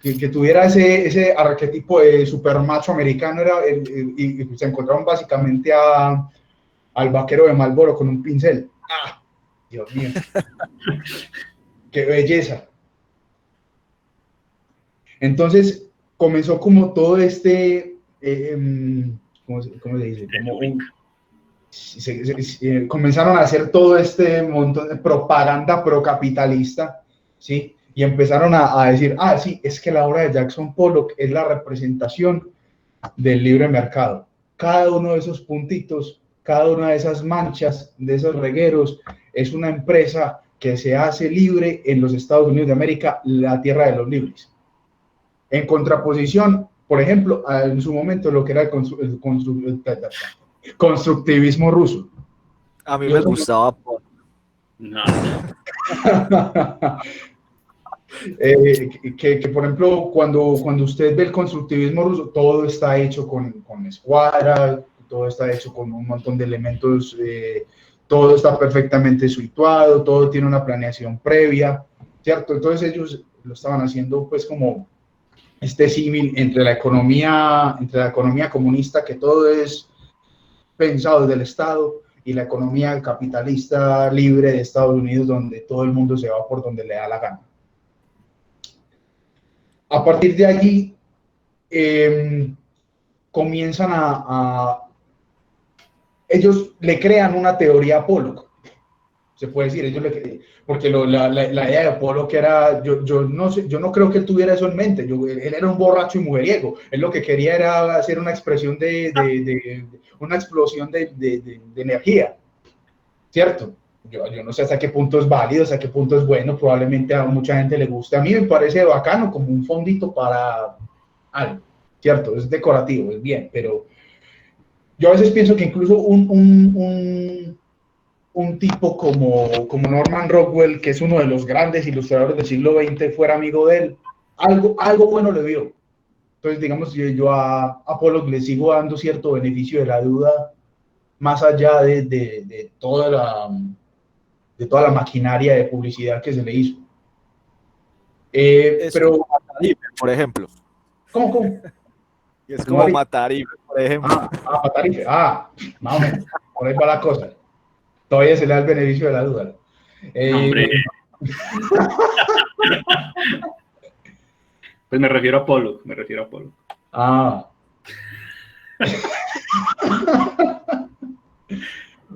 que tuviera ese arquetipo de supermacho americano, y se encontraron básicamente al vaquero de Marlboro con un pincel. ¡Ah! Dios mío. ¡Qué belleza! Entonces comenzó como todo ¿cómo se dice? Comenzaron a hacer todo este montón de propaganda procapitalista, ¿sí? Y empezaron a decir, sí, es que la obra de Jackson Pollock es la representación del libre mercado. Cada uno de esos puntitos, cada una de esas manchas, de esos regueros, es una empresa que se hace libre en los Estados Unidos de América, la tierra de los libres. En contraposición, por ejemplo, en su momento, lo que era el constructivismo ruso. A mí me gustaba. No. Que, por ejemplo, cuando usted ve el constructivismo ruso, todo está hecho con escuadra, todo está hecho con un montón de elementos, todo está perfectamente situado, todo tiene una planeación previa, ¿cierto? Entonces ellos lo estaban haciendo pues como este símil entre la economía comunista, que todo es pensado desde el Estado, y la economía capitalista libre de Estados Unidos, donde todo el mundo se va por donde le da la gana. A partir de allí, comienzan ellos le crean una teoría a Pollock, se puede decir, porque la idea de Pollock era, yo no creo que él tuviera eso en mente, él era un borracho y mujeriego, él lo que quería era hacer una expresión una explosión de energía, ¿cierto? Yo no sé hasta qué punto es válido, hasta qué punto es bueno, probablemente a mucha gente le guste. A mí me parece bacano, como un fondito para algo, ¿cierto? Es decorativo, es bien, pero yo a veces pienso que incluso un tipo como Norman Rockwell, que es uno de los grandes ilustradores del siglo XX, fuera amigo de él, algo bueno le vio. Entonces, digamos, yo a Pollock le sigo dando cierto beneficio de la duda, más allá de toda la maquinaria de publicidad que se le hizo. Pero, Matarife, por ejemplo. ¿Cómo? Es como Matarife, por ejemplo. Matarife. Más o menos. Por ahí va la cosa. Todavía se le da el beneficio de la duda. Hombre. Pues me refiero a Polo.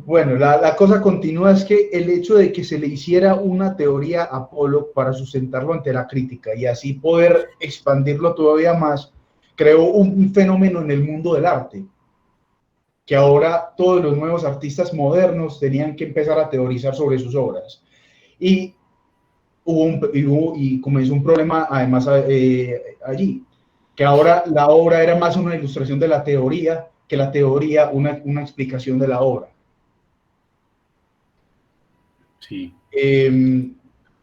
Bueno, la cosa continúa, es que el hecho de que se le hiciera una teoría a Pollock para sustentarlo ante la crítica y así poder expandirlo todavía más, creó un fenómeno en el mundo del arte, que ahora todos los nuevos artistas modernos tenían que empezar a teorizar sobre sus obras. Y comenzó un problema además allí, que ahora la obra era más una ilustración de la teoría que la teoría una explicación de la obra. Sí.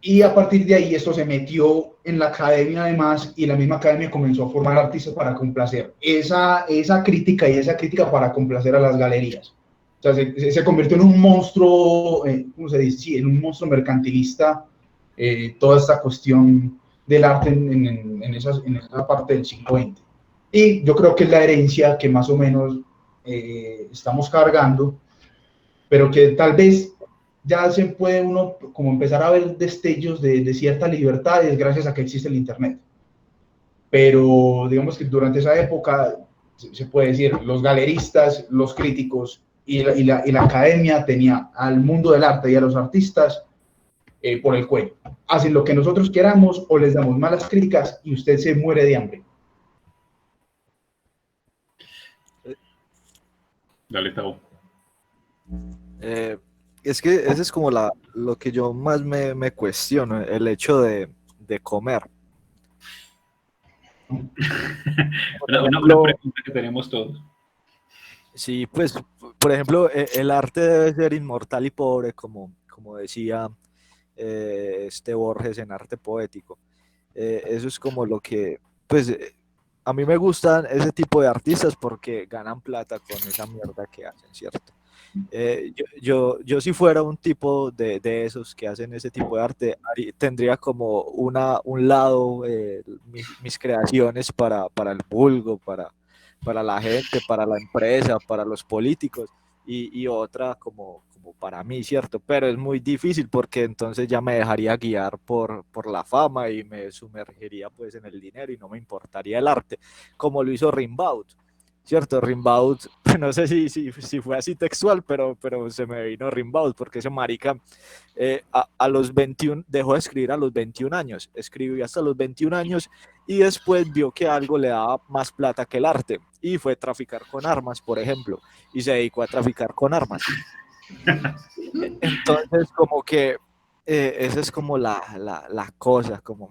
Y a partir de ahí esto se metió en la academia además, y la misma academia comenzó a formar artistas para complacer esa crítica, y esa crítica para complacer a las galerías. O sea, se convirtió en un monstruo, ¿cómo se dice? Sí, en un monstruo mercantilista, toda esta cuestión del arte en esa parte del siglo XX. Y yo creo que es la herencia que más o menos estamos cargando, pero que tal vez ya se puede uno como empezar a ver destellos de ciertas libertades gracias a que existe el Internet. Pero digamos que durante esa época, se puede decir, los galeristas, los críticos y la academia tenía al mundo del arte y a los artistas por el cuello. Hacen lo que nosotros queramos o les damos malas críticas y usted se muere de hambre. Dale, Tavo. Es que ese es como lo que yo más me cuestiono, el hecho de comer. Una pregunta que tenemos todos. Sí, pues, por ejemplo, el arte debe ser inmortal y pobre, como decía Borges en Arte Poético. Eso es como lo que, pues, a mí me gustan ese tipo de artistas porque ganan plata con esa mierda que hacen, ¿cierto? Yo si fuera un tipo de esos que hacen ese tipo de arte, tendría como un lado, mis creaciones para el vulgo, para la gente, para la empresa, para los políticos, y otra como para mí, ¿cierto? Pero es muy difícil porque entonces ya me dejaría guiar por la fama y me sumergiría pues en el dinero y no me importaría el arte, como lo hizo Rimbaud. ¿Cierto? Rimbaud, no sé si fue así textual, pero se me vino Rimbaud, porque ese marica a los 21, dejó de escribir a los 21 años, escribió hasta los 21 años y después vio que algo le daba más plata que el arte y fue traficar con armas, por ejemplo, y se dedicó a traficar con armas. Entonces, como que esa es como la cosa, como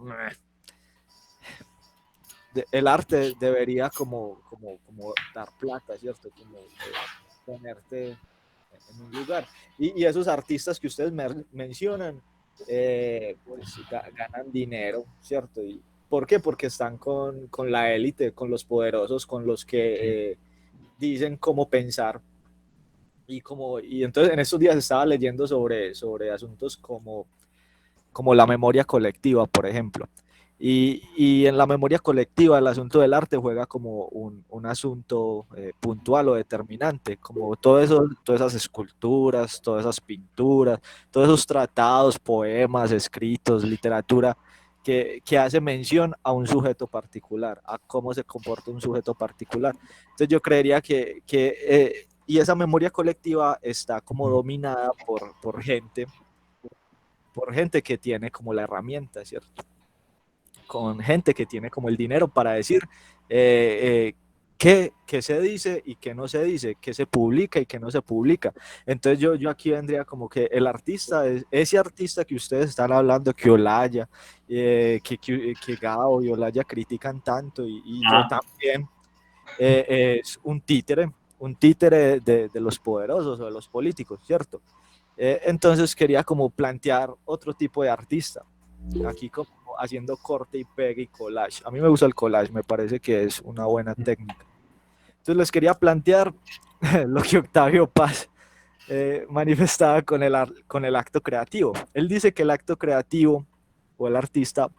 el arte debería como dar plata, ¿cierto? Como ponerte en un lugar. Y esos artistas que ustedes mencionan, pues ganan dinero, ¿cierto? ¿Y por qué? Porque están con la élite, con los poderosos, con los que dicen cómo pensar. Y entonces en estos días estaba leyendo sobre asuntos como la memoria colectiva, por ejemplo. Y en la memoria colectiva el asunto del arte juega como un asunto puntual o determinante, como todas esas esculturas, todas esas pinturas, todos esos tratados, poemas, escritos, literatura, que hace mención a un sujeto particular, a cómo se comporta un sujeto particular. Entonces yo creería y esa memoria colectiva está como dominada por gente que tiene como la herramienta, ¿cierto? Con gente que tiene como el dinero para decir qué se dice y qué no se dice, qué se publica y qué no se publica. Entonces yo aquí vendría como que el artista, ese artista que ustedes están hablando, que Olaya, que Gao y Olaya critican tanto y yo también, es un títere de los poderosos o de los políticos, ¿cierto? Entonces quería como plantear otro tipo de artista, aquí como haciendo corte y pegue y collage. A mí me gusta el collage, me parece que es una buena técnica. Entonces les quería plantear lo que Octavio Paz manifestaba con el acto creativo. Él dice que el acto creativo o el artista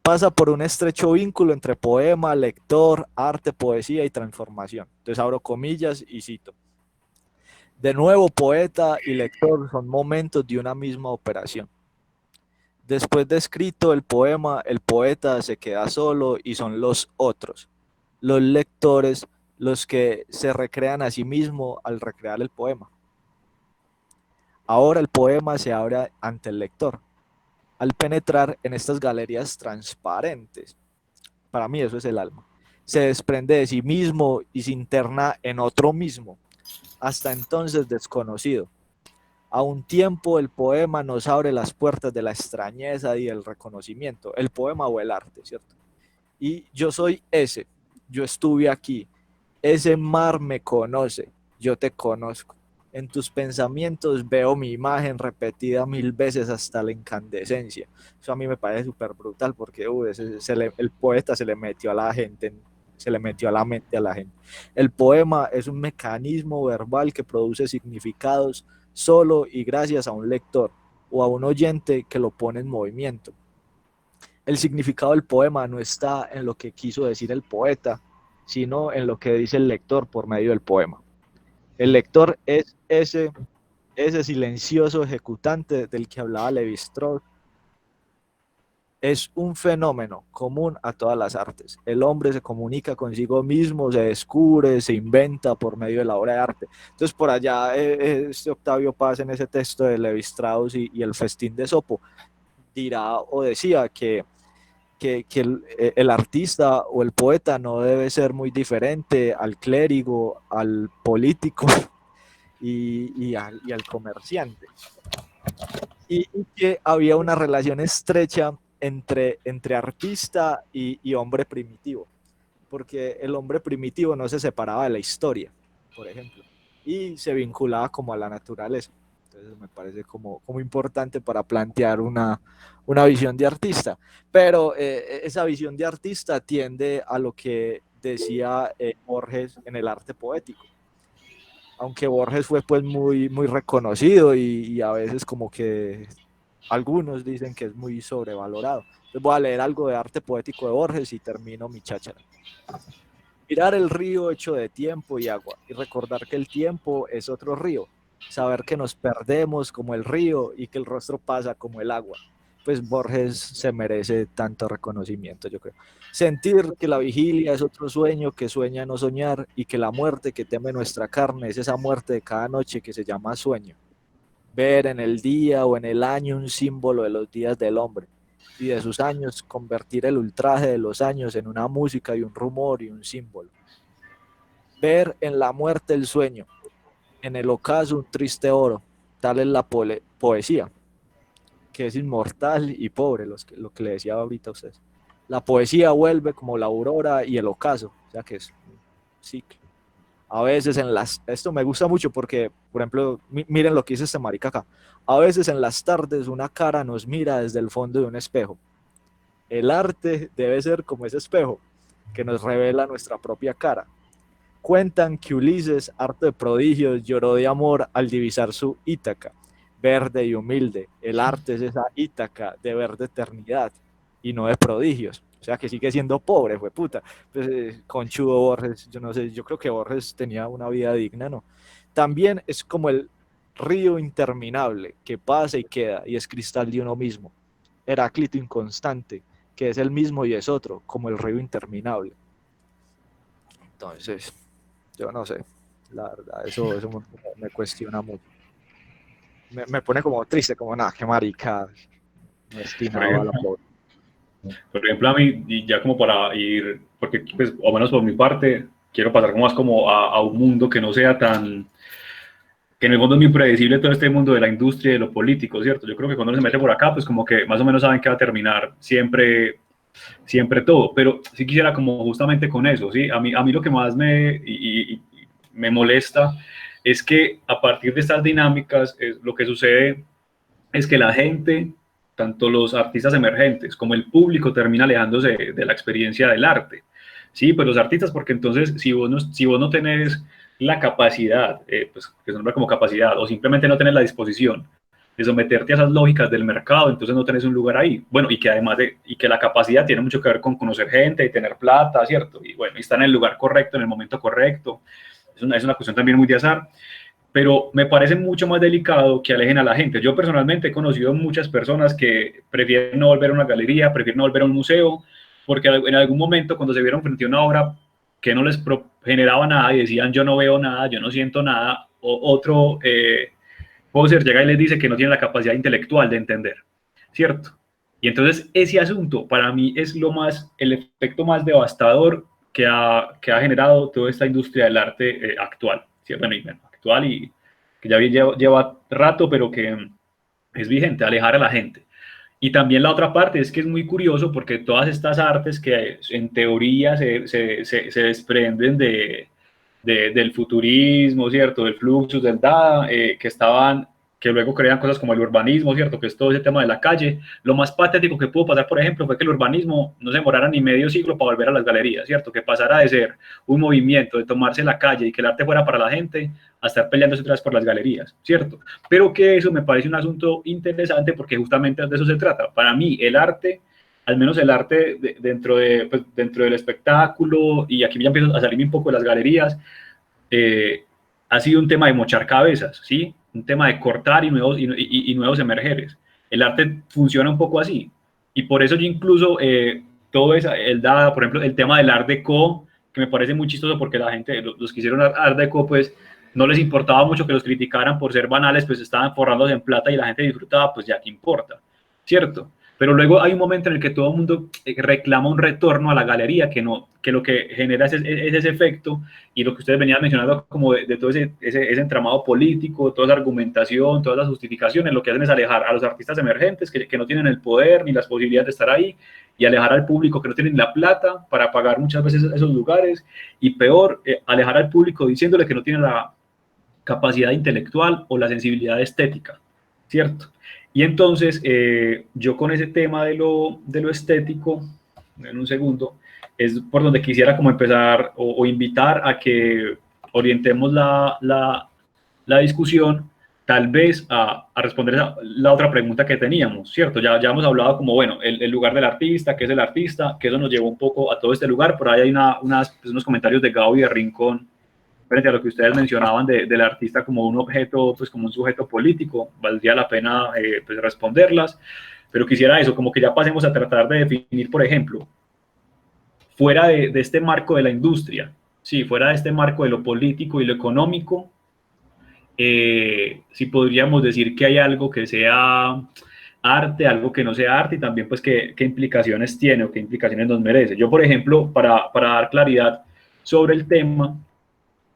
pasa por un estrecho vínculo entre poema, lector, arte, poesía y transformación. Entonces abro comillas y cito. De nuevo, poeta y lector son momentos de una misma operación. Después de escrito el poema, el poeta se queda solo y son los otros, los lectores, los que se recrean a sí mismos al recrear el poema. Ahora el poema se abre ante el lector. Al penetrar en estas galerías transparentes, para mí eso es el alma, se desprende de sí mismo y se interna en otro mismo, hasta entonces desconocido. A un tiempo el poema nos abre las puertas de la extrañeza y el reconocimiento, el poema o el arte, ¿cierto? Y yo soy ese, yo estuve aquí, ese mar me conoce, yo te conozco. En tus pensamientos veo mi imagen repetida 1000 veces hasta la incandescencia. Eso a mí me parece súper brutal porque el poeta se le metió a la gente, se le metió a la mente a la gente. El poema es un mecanismo verbal que produce significados solo y gracias a un lector o a un oyente que lo pone en movimiento. El significado del poema no está en lo que quiso decir el poeta, sino en lo que dice el lector por medio del poema. El lector es ese silencioso ejecutante del que hablaba Levi-Strauss. Es un fenómeno común a todas las artes. El hombre se comunica consigo mismo, se descubre, se inventa por medio de la obra de arte. Entonces, por allá, este Octavio Paz en ese texto de Levi-Strauss y el festín de Esopo dirá o decía que el artista o el poeta no debe ser muy diferente al clérigo, al político y al comerciante. Y que había una relación estrecha entre artista y hombre primitivo, porque el hombre primitivo no se separaba de la historia, por ejemplo, y se vinculaba como a la naturaleza. Entonces me parece como importante para plantear una visión de artista, pero esa visión de artista tiende a lo que decía Borges en el arte poético. aunque Borges fue pues muy, muy reconocido y a veces como que algunos dicen que es muy sobrevalorado. Entonces voy a leer algo de arte poético de Borges y termino mi cháchara. Mirar el río hecho de tiempo y agua y recordar que el tiempo es otro río. Saber que nos perdemos como el río y que el rostro pasa como el agua. Pues Borges se merece tanto reconocimiento, yo creo. Sentir que la vigilia es otro sueño que sueña no soñar y que la muerte que teme nuestra carne es esa muerte de cada noche que se llama sueño. Ver en el día o en el año un símbolo de los días del hombre y de sus años, convertir el ultraje de los años en una música y un rumor y un símbolo. Ver en la muerte el sueño, en el ocaso un triste oro, tal es la poesía, que es inmortal y pobre, lo que le decía ahorita a ustedes. La poesía vuelve como la aurora y el ocaso, o sea que es un ciclo. A veces esto me gusta mucho porque, por ejemplo, miren lo que dice este marica acá. A veces en las tardes una cara nos mira desde el fondo de un espejo. El arte debe ser como ese espejo que nos revela nuestra propia cara. Cuentan que Ulises, harto de prodigios, lloró de amor al divisar su Ítaca, verde y humilde. El arte es esa Ítaca de verde eternidad y no de prodigios. O sea que sigue siendo pobre, fue puta. Pues, conchudo Borges, yo no sé, yo creo que Borges tenía una vida digna, ¿no? También es como el río interminable que pasa y queda y es cristal de uno mismo. Heráclito inconstante, que es el mismo y es otro, como el río interminable. Entonces, yo no sé, la verdad, eso me cuestiona mucho. Me pone como triste, como nada, qué marica, no destinado a la pobreza. Por ejemplo, a mí, y ya como para ir, porque pues, o menos por mi parte, quiero pasar como más como a un mundo que no sea tan, que en el fondo es muy impredecible todo este mundo de la industria y de lo político, ¿cierto? Yo creo que cuando uno se mete por acá, pues como que más o menos saben que va a terminar siempre todo, pero sí quisiera como justamente con eso, ¿sí? A mí lo que más me molesta es que a partir de estas dinámicas, lo que sucede es que la gente, tanto los artistas emergentes como el público, termina alejándose de la experiencia del arte. Sí, pues los artistas, porque entonces si vos no tenés la capacidad, pues que se nombra como capacidad, o simplemente no tenés la disposición de someterte a esas lógicas del mercado, entonces no tenés un lugar ahí. Bueno, y que además y que la capacidad tiene mucho que ver con conocer gente y tener plata, ¿cierto? Y bueno, y estar en el lugar correcto, en el momento correcto. Es una cuestión también muy de azar, pero me parece mucho más delicado que alejen a la gente. Yo personalmente he conocido muchas personas que prefieren no volver a una galería, prefieren no volver a un museo, porque en algún momento cuando se vieron frente a una obra que no les generaba nada y decían yo no veo nada, yo no siento nada, o otro poser llega y les dice que no tiene la capacidad intelectual de entender, ¿cierto? Y entonces ese asunto para mí es el efecto más devastador que ha generado toda esta industria del arte actual, ¿sí? Bueno, actual y que ya lleva rato, pero que es vigente, alejar a la gente. Y también la otra parte es que es muy curioso porque todas estas artes que en teoría se desprenden del futurismo, ¿cierto? Del Fluxus, del Dada, que luego crean cosas como el urbanismo, ¿cierto? Que es todo ese tema de la calle. Lo más patético que pudo pasar, por ejemplo, fue que el urbanismo no se demorara ni medio siglo para volver a las galerías, ¿cierto? Que pasara de ser un movimiento, de tomarse la calle y que el arte fuera para la gente, a estar peleándose otra vez por las galerías, ¿cierto? Pero que eso me parece un asunto interesante porque justamente de eso se trata. Para mí, el arte, al menos el arte dentro del espectáculo, y aquí ya empiezo a salirme un poco de las galerías, ha sido un tema de mochar cabezas, ¿sí? Un tema de cortar y nuevos emergeres. El arte funciona un poco así. Y por eso yo incluso, todo eso, por ejemplo, el tema del Art Deco, que me parece muy chistoso porque la gente, los que hicieron Art Deco, pues no les importaba mucho que los criticaran por ser banales, pues estaban forrándose en plata y la gente disfrutaba, pues ya que importa, ¿cierto? Pero luego hay un momento en el que todo el mundo reclama un retorno a la galería, que lo que genera es ese efecto, y lo que ustedes venían mencionando como de todo ese entramado político, toda esa argumentación, todas las justificaciones, lo que hacen es alejar a los artistas emergentes que no tienen el poder ni las posibilidades de estar ahí, y alejar al público que no tienen la plata para pagar muchas veces esos lugares, y peor, alejar al público diciéndole que no tiene la capacidad intelectual o la sensibilidad estética, ¿cierto? Y entonces, yo con ese tema de lo estético, en un segundo, es por donde quisiera como empezar o invitar a que, orientemos la discusión tal vez a responder la otra pregunta que teníamos, ¿cierto? Ya hemos hablado como, bueno, el lugar del artista, qué es el artista, que eso nos llevó un poco a todo este lugar. Por ahí hay unos comentarios de Gabo y de Rincón frente a lo que ustedes mencionaban del artista como un objeto, pues como un sujeto político. Valdría la pena pues responderlas, pero quisiera eso, como que ya pasemos a tratar de definir, por ejemplo, fuera de este marco de la industria, sí, fuera de este marco de lo político y lo económico, si podríamos decir que hay algo que sea arte, algo que no sea arte, y también pues qué implicaciones tiene o qué implicaciones nos merece. Yo, por ejemplo, para dar claridad sobre el tema,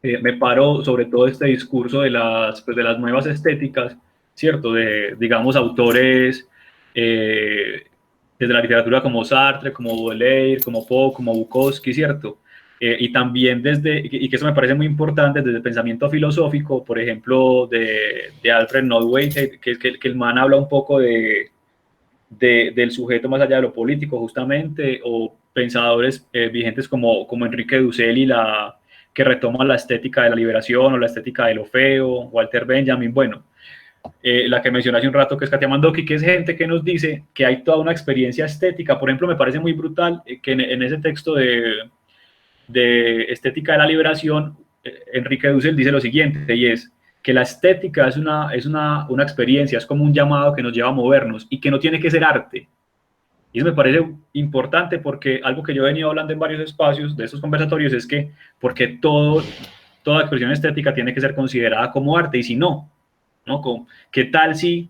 me paro sobre todo este discurso de las nuevas estéticas, ¿cierto? De, digamos, autores desde la literatura como Sartre, como Baudelaire, como Poe, como Bukowski, ¿cierto? Y también y que eso me parece muy importante, desde el pensamiento filosófico, por ejemplo, de Alfred Nordway, que el man habla un poco del sujeto más allá de lo político, justamente, o pensadores vigentes como Enrique Dussel que retoma la estética de la liberación o la estética de lo feo, Walter Benjamin, bueno, la que mencioné hace un rato, que es Katia Mandoki, que es gente que nos dice que hay toda una experiencia estética. Por ejemplo, me parece muy brutal que en ese texto de Estética de la Liberación, Enrique Dussel dice lo siguiente, y es que la estética es una experiencia, es como un llamado que nos lleva a movernos y que no tiene que ser arte. Y eso me parece importante porque algo que yo he venido hablando en varios espacios de estos conversatorios es que porque toda expresión estética tiene que ser considerada como arte, y si no, ¿no? ¿Qué tal si,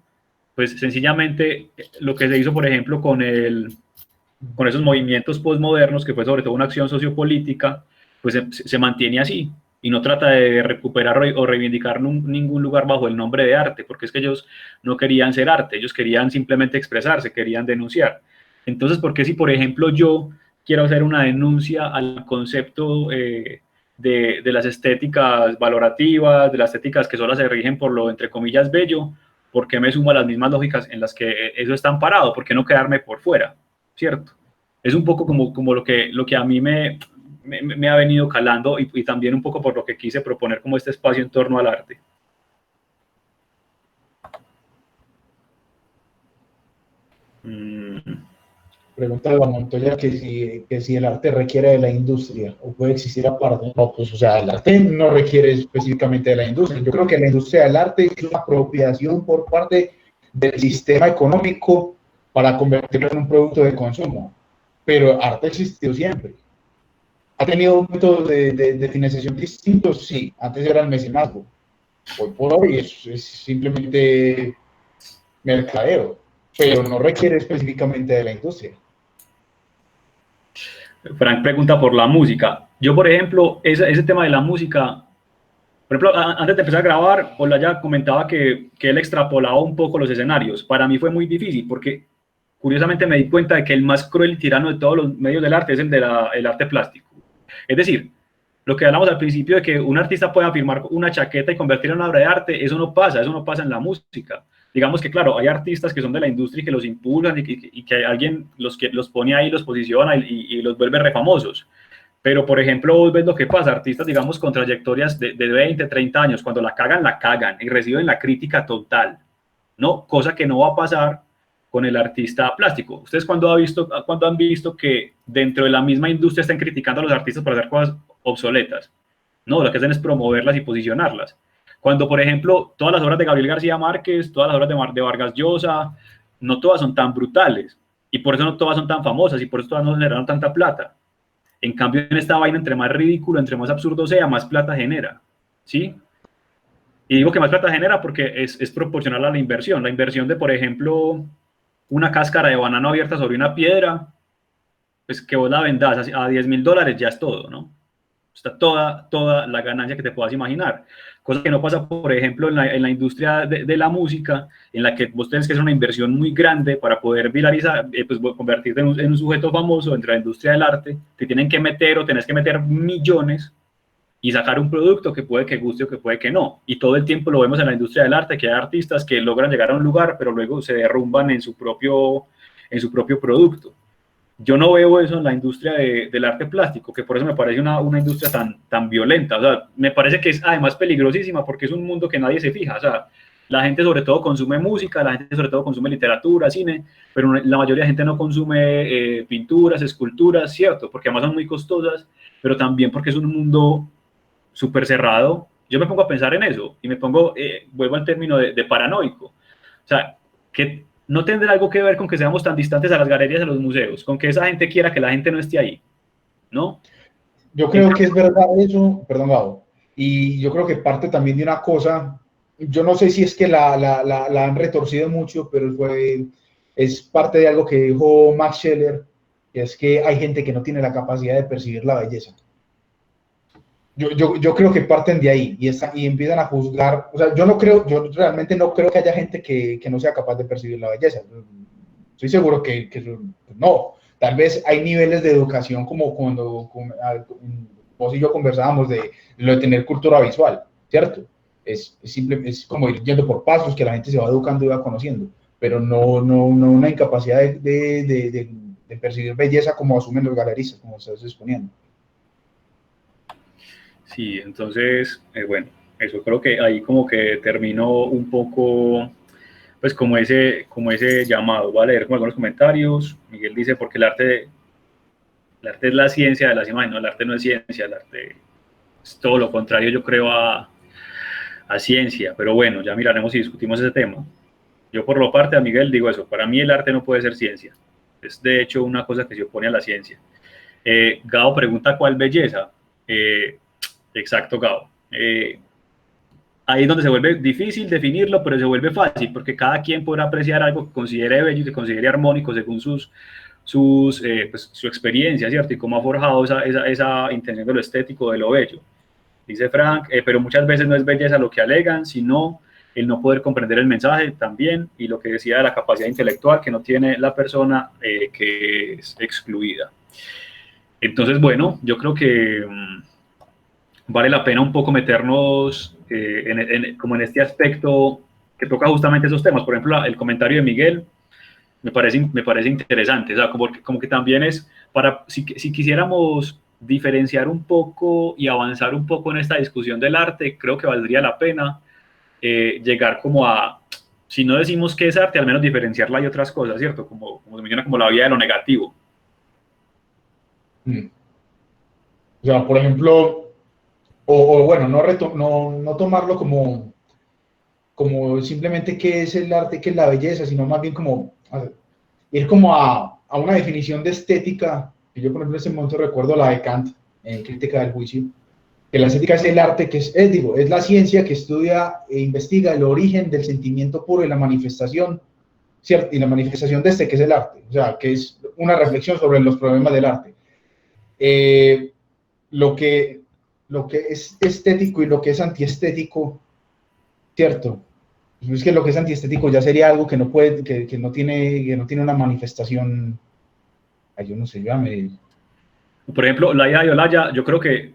pues sencillamente, lo que se hizo, por ejemplo, con esos movimientos postmodernos, que fue sobre todo una acción sociopolítica, pues se mantiene así y no trata de recuperar o reivindicar ningún lugar bajo el nombre de arte, porque es que ellos no querían ser arte, ellos querían simplemente expresarse, querían denunciar. Entonces, ¿por qué si, por ejemplo, yo quiero hacer una denuncia al concepto de las estéticas valorativas, de las estéticas que solo se rigen por lo, entre comillas, bello, ¿por qué me sumo a las mismas lógicas en las que eso está amparado? ¿Por qué no quedarme por fuera? ¿Cierto? Es un poco como lo que a mí me ha venido calando, y también un poco por lo que quise proponer como este espacio en torno al arte. Pregunta de la Montoya que si el arte requiere de la industria o puede existir aparte. No, pues, o sea, el arte no requiere específicamente de la industria. Yo creo que la industria del arte es una apropiación por parte del sistema económico para convertirlo en un producto de consumo. Pero arte existió siempre. ¿Ha tenido métodos de financiación distintos? Sí, antes era el mecenazgo. Hoy por hoy es simplemente mercadeo, pero no requiere específicamente de la industria. Frank pregunta por la música. Yo, por ejemplo, ese tema de la música, por ejemplo, antes de empezar a grabar, Ola ya comentaba que él extrapolaba un poco los escenarios. Para mí fue muy difícil porque, curiosamente, me di cuenta de que el más cruel y tirano de todos los medios del arte es el arte plástico. Es decir, lo que hablamos al principio de que un artista pueda firmar una chaqueta y convertirla en una obra de arte, eso no pasa en la música. Digamos que, claro, hay artistas que son de la industria y que los impulsan y que alguien los pone ahí, los posiciona y los vuelve refamosos. Pero, por ejemplo, vos ves lo que pasa, artistas, digamos, con trayectorias de 20, 30 años, cuando la cagan y reciben la crítica total, ¿no? Cosa que no va a pasar con el artista plástico. ¿Ustedes cuando han visto que dentro de la misma industria están criticando a los artistas por hacer cosas obsoletas? No, lo que hacen es promoverlas y posicionarlas. Cuando, por ejemplo, todas las obras de Gabriel García Márquez, todas las obras de Vargas Llosa, no todas son tan brutales, y por eso no todas son tan famosas, y por eso todas no generaron tanta plata. En cambio, en esta vaina, entre más ridículo, entre más absurdo sea, más plata genera, ¿sí? Y digo que más plata genera porque es proporcional a la inversión. La inversión de, por ejemplo, una cáscara de banano abierta sobre una piedra, pues que vos la vendás a $10.000, ya es todo, ¿no? Está toda la ganancia que te puedas imaginar. Cosa que no pasa, por ejemplo, en la industria de la música, en la que vos tenés que hacer una inversión muy grande para poder viralizar, pues convertirte en un sujeto famoso dentro de la industria del arte. Te tienen que meter o tenés que meter millones y sacar un producto que puede que guste o que puede que no. Y todo el tiempo lo vemos en la industria del arte, que hay artistas que logran llegar a un lugar, pero luego se derrumban en su propio producto. yo no veo eso en la industria del arte plástico, que por eso me parece una industria tan violenta. O sea, me parece que es además peligrosísima porque es un mundo que nadie se fija. O sea, la gente sobre todo consume música, la gente sobre todo consume literatura, cine, pero la mayoría de gente no consume pinturas, esculturas, ¿cierto? Porque además son muy costosas, pero también porque es un mundo súper cerrado. Yo me pongo a pensar en eso y me pongo, vuelvo al término de paranoico. O sea, que no tendrá algo que ver con que seamos tan distantes a las galerías, a los museos, con que esa gente quiera que la gente no esté ahí, ¿no? Yo creo que es verdad eso, perdón, Gabo, y yo creo que parte también de una cosa, yo no sé si es que la han retorcido mucho, pero es parte de algo que dijo Max Scheler, que es que hay gente que no tiene la capacidad de percibir la belleza. Yo creo que parten de ahí y empiezan a juzgar, o sea, yo realmente no creo que haya gente que no sea capaz de percibir la belleza. Estoy seguro que no. Tal vez hay niveles de educación como cuando vos y yo conversábamos de lo de tener cultura visual, ¿cierto? Es como ir yendo por pasos que la gente se va educando y va conociendo, pero no una incapacidad de percibir belleza como asumen los galeristas, como estás exponiendo. Sí, entonces, bueno, eso creo que ahí como que terminó un poco, pues como ese llamado. Voy a leer como algunos comentarios. Miguel dice, porque el arte es la ciencia de las imágenes, no, el arte no es ciencia, el arte es todo lo contrario, yo creo, a ciencia. Pero bueno, ya miraremos y discutimos ese tema. Yo por lo parte a Miguel digo eso, para mí el arte no puede ser ciencia. Es de hecho una cosa que se opone a la ciencia. Gao pregunta cuál belleza. Exacto, Gao. Ahí es donde se vuelve difícil definirlo, pero se vuelve fácil, porque cada quien podrá apreciar algo que considere bello y que considere armónico según pues, su experiencia, ¿cierto? Y cómo ha forjado esa intención de lo estético, de lo bello. Dice Frank, pero muchas veces no es belleza lo que alegan, sino el no poder comprender el mensaje también, y lo que decía de la capacidad intelectual que no tiene la persona que es excluida. Entonces, bueno, yo creo que vale la pena un poco meternos como en este aspecto que toca justamente esos temas. Por ejemplo, el comentario de Miguel me parece interesante, o sea, como que también es para, si quisiéramos diferenciar un poco y avanzar un poco en esta discusión del arte, creo que valdría la pena llegar como a, si no decimos qué es arte, al menos diferenciarla y otras cosas, ¿cierto? Como se menciona como la vía de lo negativo. O sea, por ejemplo, bueno, no tomarlo como simplemente qué es el arte, qué es la belleza, sino más bien como ir como a una definición de estética, que yo por ejemplo en ese momento recuerdo la de Kant, en Crítica del Juicio, que la estética es el arte, que es la ciencia que estudia e investiga el origen del sentimiento puro y la manifestación, ¿cierto? Y la manifestación de que es el arte, o sea, que es una reflexión sobre los problemas del arte. Lo que, lo que es estético y lo que es antiestético, ¿cierto? Es que lo que es antiestético ya sería algo que no puede, que no tiene una manifestación, ay, yo no sé, yo me... Por ejemplo, la idea de Olaya, yo creo que,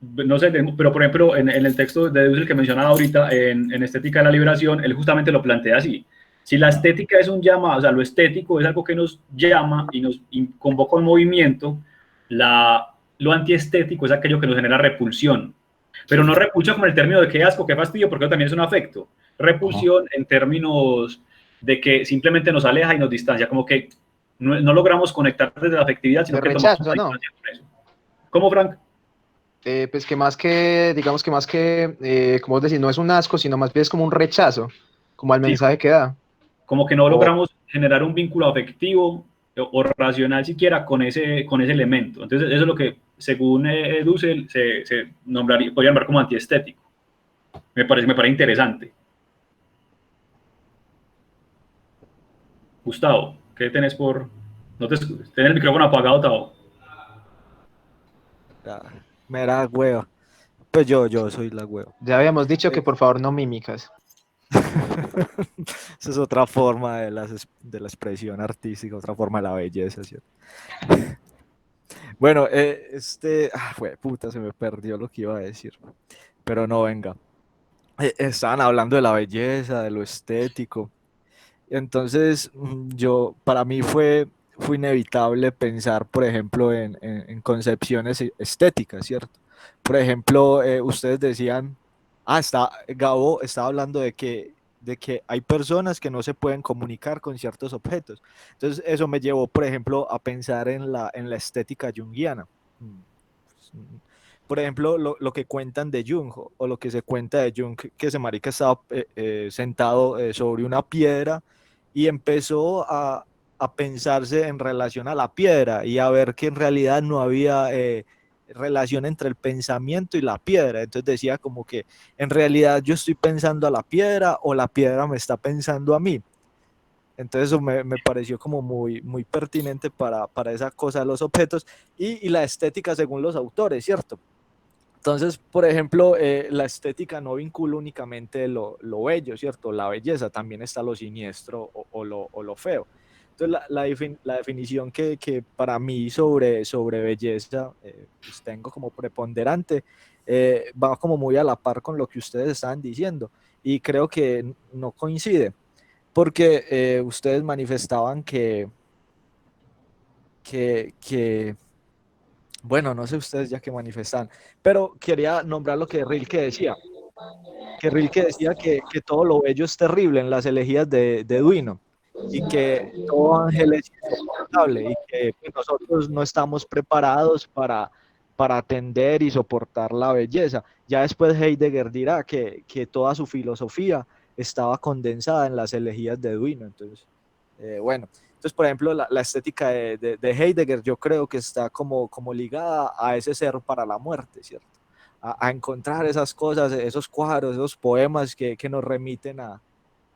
no sé, pero por ejemplo, en el texto de Dussel que mencionaba ahorita, en Estética de la Liberación, él justamente lo plantea así. Si la estética es un llamado, o sea, lo estético es algo que nos llama y nos convoca un movimiento, lo antiestético es aquello que nos genera repulsión. Pero no repulsión como el término de qué asco, qué fastidio, porque eso también es un afecto. Repulsión en términos de que simplemente nos aleja y nos distancia, como que no logramos conectar desde la afectividad, sino De que rechazo, tomamos ¿no? con eso. ¿Cómo, Frank? Pues que más que, digamos que más que, como vos decís, no es un asco, sino más bien es como un rechazo, como al Sí, mensaje que da. como que no logramos generar un vínculo afectivo o racional siquiera con ese elemento. Entonces, eso es lo que, según Dussel, se nombraría, podría llamar como antiestético. Me parece interesante. Gustavo, ¿qué tenés por...? No te tenés el micrófono apagado, Tavo. Mera hueva. Pues yo soy la hueva. Ya habíamos dicho que por favor no mímicas. Esa es otra forma de la expresión artística, otra forma de la belleza, ¿cierto? Bueno, puta, se me perdió lo que iba a decir. Pero no, venga. Estaban hablando de la belleza, de lo estético. Entonces, para mí fue inevitable pensar, por ejemplo, en concepciones estéticas, ¿cierto? Por ejemplo, ustedes decían, Gabo estaba hablando de que hay personas que no se pueden comunicar con ciertos objetos. Entonces, eso me llevó, por ejemplo, a pensar en la estética junguiana. Por ejemplo, lo que cuentan de Jung o lo que se cuenta de Jung, que ese marica estaba sentado sobre una piedra y empezó a pensarse en relación a la piedra y a ver que en realidad no había relación entre el pensamiento y la piedra. Entonces decía como que en realidad yo estoy pensando a la piedra o la piedra me está pensando a mí. Entonces eso me pareció como muy pertinente para esa cosa de los objetos y la estética según los autores, ¿cierto? Entonces, por ejemplo, la estética no vincula únicamente lo bello, ¿cierto? La belleza, también está lo siniestro o lo feo. Entonces, la definición que para mí sobre belleza pues tengo como preponderante, va como muy a la par con lo que ustedes estaban diciendo y creo que no coincide, porque ustedes manifestaban que bueno, no sé ustedes ya que manifestan, pero quería nombrar lo que Rilke decía, que todo lo bello es terrible en las elegías de Duino y que todo ángel es insoportable y que pues, nosotros no estamos preparados para atender y soportar la belleza. Ya después Heidegger dirá que toda su filosofía estaba condensada en las elegías de Duino. Entonces, bueno, entonces, por ejemplo, la estética de Heidegger yo creo que está como ligada a ese ser para la muerte, ¿cierto? A encontrar esas cosas, esos cuadros, esos poemas que nos remiten a,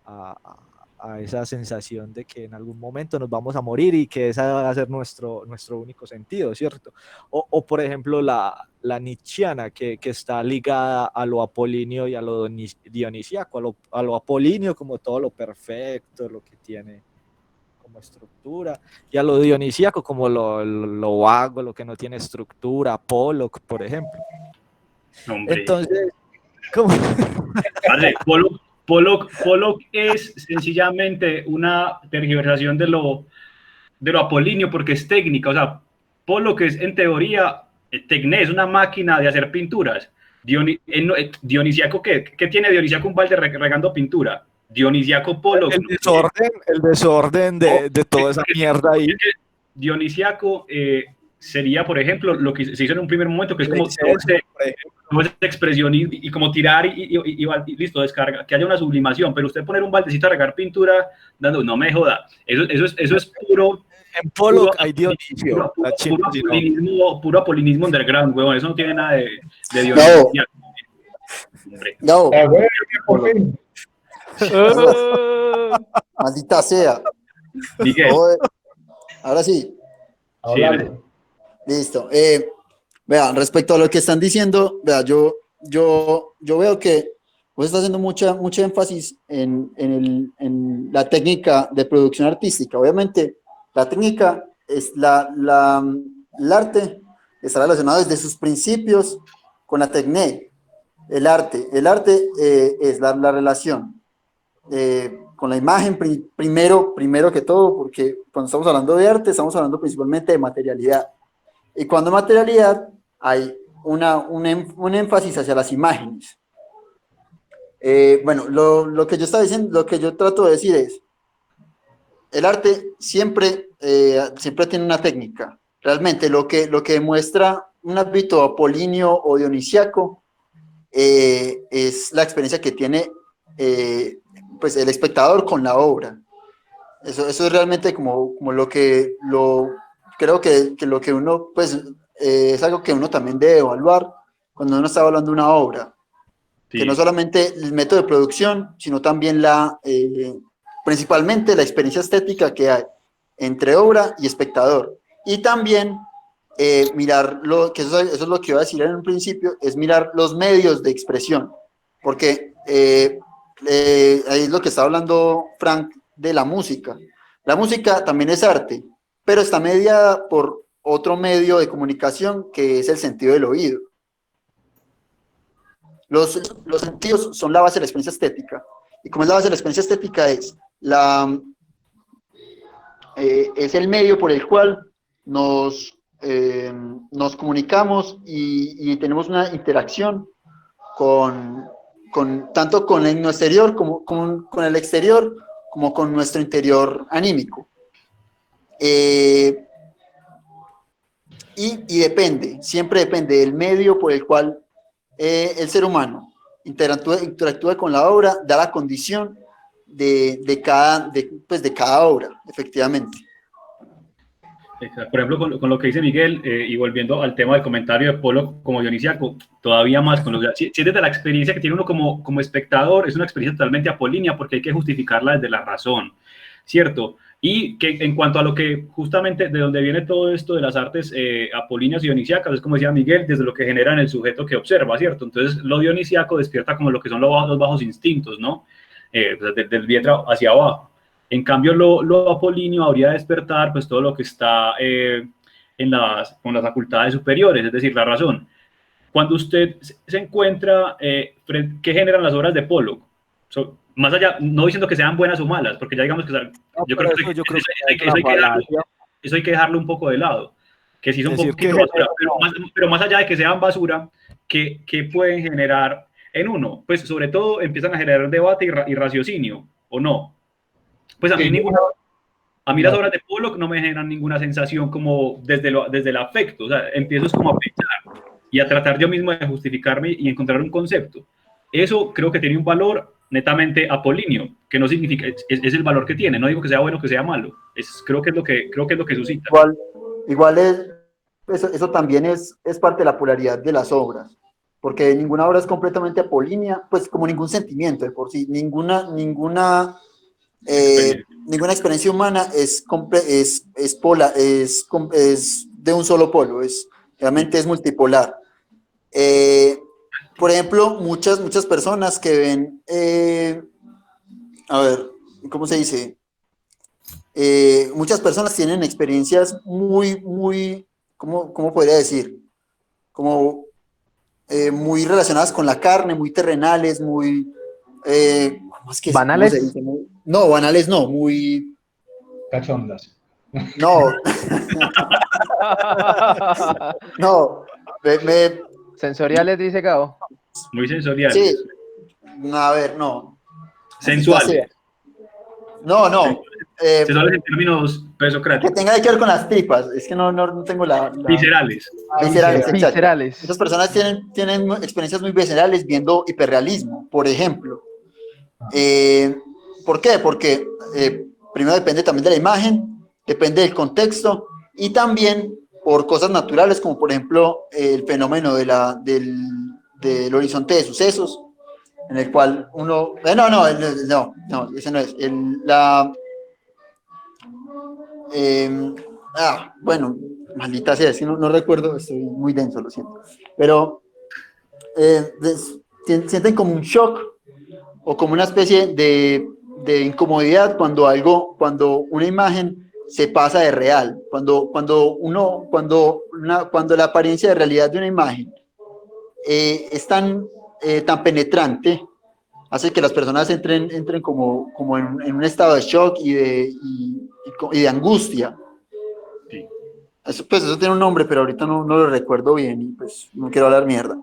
a esa sensación de que en algún momento nos vamos a morir y que esa va a ser nuestro único sentido, ¿cierto? O por ejemplo, la nietzscheana que está ligada a lo apolíneo y a lo dionisiaco, a lo apolíneo como todo lo perfecto, lo que tiene como estructura, y a lo dionisíaco como lo vago, lo que no tiene estructura, Pollock, por ejemplo. Hombre. Entonces, ¿cómo? Pollock es sencillamente una tergiversación de lo apolíneo porque es técnica. O sea, Pollock es en teoría, Tecné es una máquina de hacer pinturas. Dionisiaco, ¿qué tiene Dionisiaco un balde regando pintura? Dionisiaco Pollock. El desorden de toda esa mierda ahí. Dionisiaco sería, por ejemplo, lo que se hizo en un primer momento, que es como todo esa expresión y como tirar y listo, descarga, que haya una sublimación, pero usted poner un baldecito a regar pintura, no me joda, eso es puro. En Pollock hay Dionisio. Puro apolinismo underground, huevón, eso no tiene nada de Dionisio. No. No. Maldita sea. Ahora sí. Listo. Vean, respecto a lo que están diciendo, vea, yo veo que vos estás haciendo mucho énfasis en la técnica de producción artística. Obviamente, la técnica es el arte está relacionado desde sus principios con la técnica. El arte es la relación con la imagen primero que todo, porque cuando estamos hablando de arte, estamos hablando principalmente de materialidad. Y cuando materialidad hay un énfasis hacia las imágenes. Bueno, lo que yo estaba diciendo, lo que yo trato de decir es, el arte siempre tiene una técnica. Realmente lo que demuestra un ámbito apolíneo o dionisiaco es la experiencia que tiene pues el espectador con la obra. Eso es realmente como creo que lo que uno pues es algo que uno también debe evaluar cuando uno está hablando de una obra, sí. Que no solamente el método de producción, sino también principalmente la experiencia estética que hay entre obra y espectador, y también mirar eso es lo que iba a decir en un principio, es mirar los medios de expresión, porque ahí es lo que está hablando Frank de la música. La música también es arte, pero está mediada por otro medio de comunicación que es el sentido del oído. Los sentidos son la base de la experiencia estética. ¿Y cómo es la base de la experiencia estética? Es es el medio por el cual nos comunicamos y tenemos una interacción tanto con el exterior como con el exterior, como con nuestro interior anímico. Y siempre depende del medio por el cual el ser humano interactúa con la obra, da la condición de cada obra, efectivamente. Por ejemplo, con lo que dice Miguel, y volviendo al tema del comentario de Pollock como dionisiaco, todavía más, si desde la experiencia que tiene uno como espectador, es una experiencia totalmente apolínea porque hay que justificarla desde la razón, ¿cierto? Y que en cuanto a lo que justamente de donde viene todo esto de las artes apolíneas y dionisiacas, es como decía Miguel, desde lo que genera en el sujeto que observa, ¿cierto? Entonces, lo dionisiaco despierta como lo que son los bajos instintos, ¿no? Del vientre hacia abajo. En cambio, lo apolíneo habría de despertar pues todo lo que está con las facultades superiores, es decir, la razón. Cuando usted se encuentra, ¿qué generan las obras de Pollock? Más allá, no diciendo que sean buenas o malas, porque ya digamos que yo creo que eso hay que dejarlo un poco de lado, que sí son un poquito basura, pero más allá de que sean basura, ¿qué pueden generar en uno? Pues sobre todo empiezan a generar debate y raciocinio, ¿o no? Pues a mí las obras de Pollock no me generan ninguna sensación como desde el afecto, o sea, empiezo como a pensar y a tratar yo mismo de justificarme y encontrar un concepto. Eso creo que tiene un valor netamente apolíneo, que no significa, es el valor que tiene, no digo que sea bueno o que sea malo, creo que es lo que suscita. Igual eso también es parte de la polaridad de las obras, porque ninguna obra es completamente apolínea, pues como ningún sentimiento de por sí, ninguna experiencia humana es de un solo polo, realmente es multipolar. Por ejemplo, muchas personas que ven, a ver, ¿cómo se dice? Muchas personas tienen experiencias muy, ¿cómo podría decir? Como muy relacionadas con la carne, muy terrenales, muy... ¿cómo es que ¿banales? ¿cómo se dice? No, banales no, muy... Cachondas. No. No. Sensoriales, dice Gabo. Muy sensoriales. Sí. A ver, no. Sensuales. No. Sensuales en términos presocráticos. Que tenga que ver con las tripas. Es que no tengo la... Viscerales. Viscerales, exacto. Viscerales. Muchas personas tienen experiencias muy viscerales viendo hiperrealismo, por ejemplo. ¿Por qué? Porque primero depende también de la imagen, depende del contexto y también por cosas naturales como por ejemplo el fenómeno del horizonte de sucesos en el cual uno... no, ese no es. Bueno, maldita sea, si no recuerdo, estoy muy denso, lo siento. Pero sienten como un shock o como una especie de incomodidad cuando una imagen se pasa de real, cuando la apariencia de realidad de una imagen es tan penetrante, hace que las personas entren como en un estado de shock y de angustia. Sí. Eso tiene un nombre, pero ahorita no lo recuerdo bien y pues no quiero hablar mierda.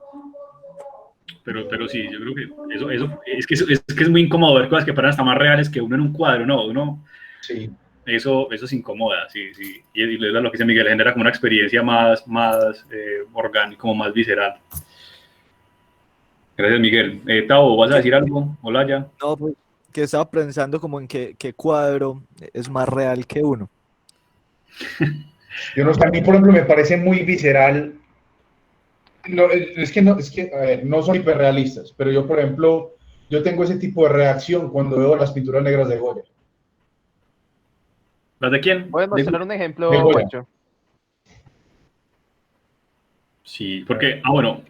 Pero sí, yo creo que eso es que es muy incómodo ver cosas que parecen hasta más reales que uno en un cuadro, ¿no? Sí. Eso se incomoda, sí. Y es lo que dice Miguel, genera como una experiencia más orgánica, como más visceral. Gracias, Miguel. Tavo, ¿vas a decir algo? Hola, ya. No, pues que estaba pensando como en qué cuadro es más real que uno. Yo no sé, a mí, por ejemplo, me parece muy visceral. A ver, no son hiperrealistas, pero yo, por ejemplo, yo tengo ese tipo de reacción cuando veo las pinturas negras de Goya. ¿Las de quién? ¿Puedes mostrar un ejemplo, de Goya. Juancho? Sí, porque, bueno.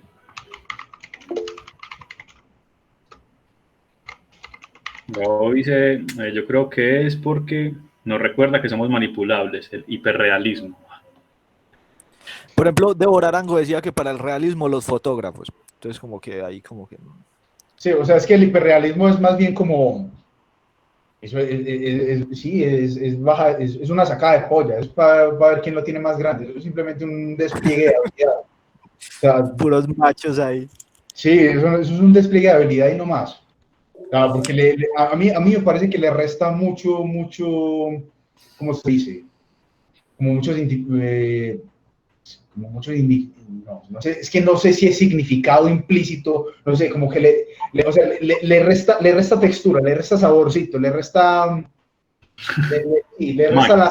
Gabo dice, yo creo que es porque nos recuerda que somos manipulables, el hiperrealismo. Por ejemplo, Deborah Arango decía que para el realismo los fotógrafos. Entonces como que ahí como que... Sí, o sea, es que el hiperrealismo es más bien como Eso sí, baja, es una sacada de polla, es para ver quién lo tiene más grande, eso es simplemente un despliegue de habilidad. O sea, Puros machos ahí. sí, eso es un despliegue de habilidad y no más. Claro, porque a mí me parece que le resta mucho, ¿cómo se dice? Como no sé, es que no sé si es significado implícito, no sé, como que o sea, le resta textura, le resta saborcito, le resta O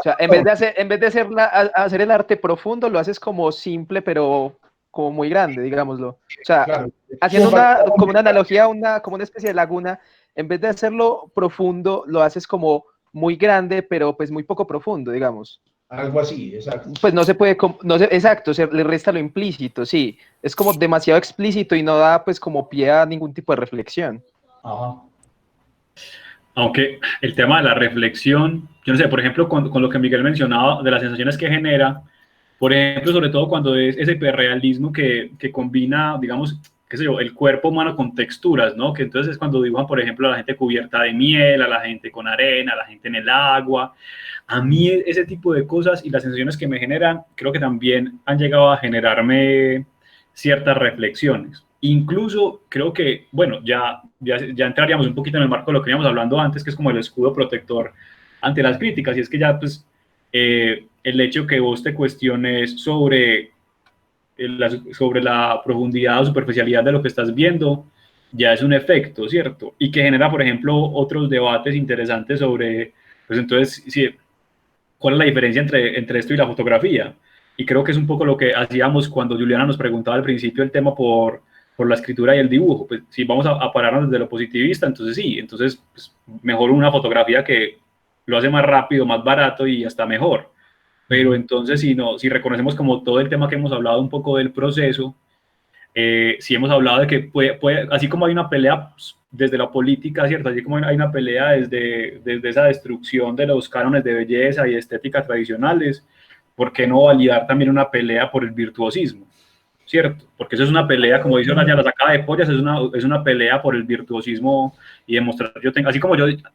sea, en vez de hacer el arte profundo, lo haces como simple, pero como muy grande, digámoslo. O sea, claro, haciendo como una analogía, como una especie de laguna, en vez de hacerlo profundo, lo haces como muy grande, pero pues muy poco profundo, digamos. algo así, exacto. Pues no se puede, exacto, le resta lo implícito, sí. Es como demasiado explícito y no da pues como pie a ningún tipo de reflexión. Ajá. Aunque el tema de la reflexión, yo no sé, por ejemplo, con lo que Miguel mencionaba de las sensaciones que genera, por ejemplo, sobre todo cuando es ese hiperrealismo que combina, digamos, qué sé yo, el cuerpo humano con texturas, ¿no? Que entonces es cuando dibujan, por ejemplo, a la gente cubierta de miel, a la gente con arena, a la gente en el agua. A mí ese tipo de cosas y las sensaciones que me generan, creo que también han llegado a generarme ciertas reflexiones. Incluso creo que, bueno, ya entraríamos un poquito en el marco de lo que íbamos hablando antes, que es como el escudo protector ante las críticas, y es que ya, pues, el hecho que vos te cuestiones sobre la profundidad o superficialidad de lo que estás viendo, ya es un efecto, ¿cierto? Y que genera, por ejemplo, otros debates interesantes sobre, pues entonces, sí, ¿cuál es la diferencia entre esto y la fotografía? Y creo que es un poco lo que hacíamos cuando Juliana nos preguntaba al principio el tema por la escritura y el dibujo. Pues si vamos a pararnos desde lo positivista, entonces sí, entonces pues, mejor una fotografía que lo hace más rápido, más barato y hasta mejor. Pero entonces si reconocemos como todo el tema que hemos hablado un poco del proceso, si hemos hablado de que así como hay una pelea desde la política, ¿cierto? Así como hay una pelea desde esa destrucción de los cánones de belleza y estética tradicionales, ¿por qué no validar también una pelea por el virtuosismo? ¿Cierto? Porque eso es una pelea, como dice Olaya, la sacada de pollas es una pelea por el virtuosismo y demostrar,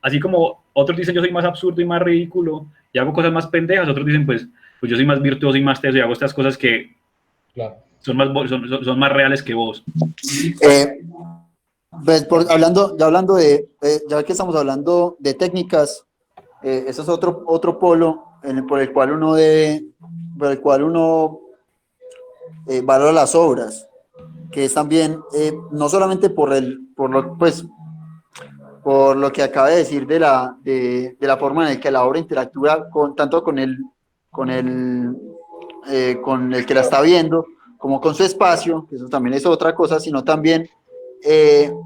así como otros dicen yo soy más absurdo y más ridículo y hago cosas más pendejas, otros dicen pues yo soy más virtuoso y más teso y hago estas cosas que Claro. son más reales que vos. Pues hablando ya que estamos hablando de técnicas, eso es otro polo por el cual uno valora las obras, que es también no solamente por lo que acaba de decir de la forma en la que la obra interactúa tanto con el que la está viendo, como con su espacio, que eso también es otra cosa, sino también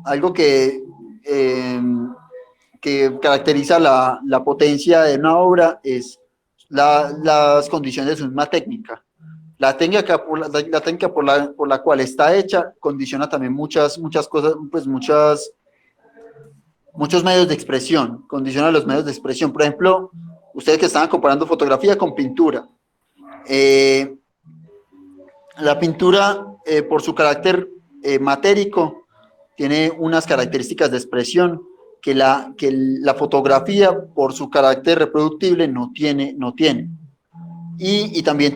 algo que caracteriza la potencia de una obra es las condiciones de su misma técnica. La técnica por la cual está hecha condiciona también muchas cosas, pues muchos medios de expresión, condiciona los medios de expresión. Por ejemplo, ustedes que estaban comparando fotografía con pintura, la pintura, por su carácter matérico, tiene unas características de expresión que la fotografía, por su carácter reproductible, no tiene. Y también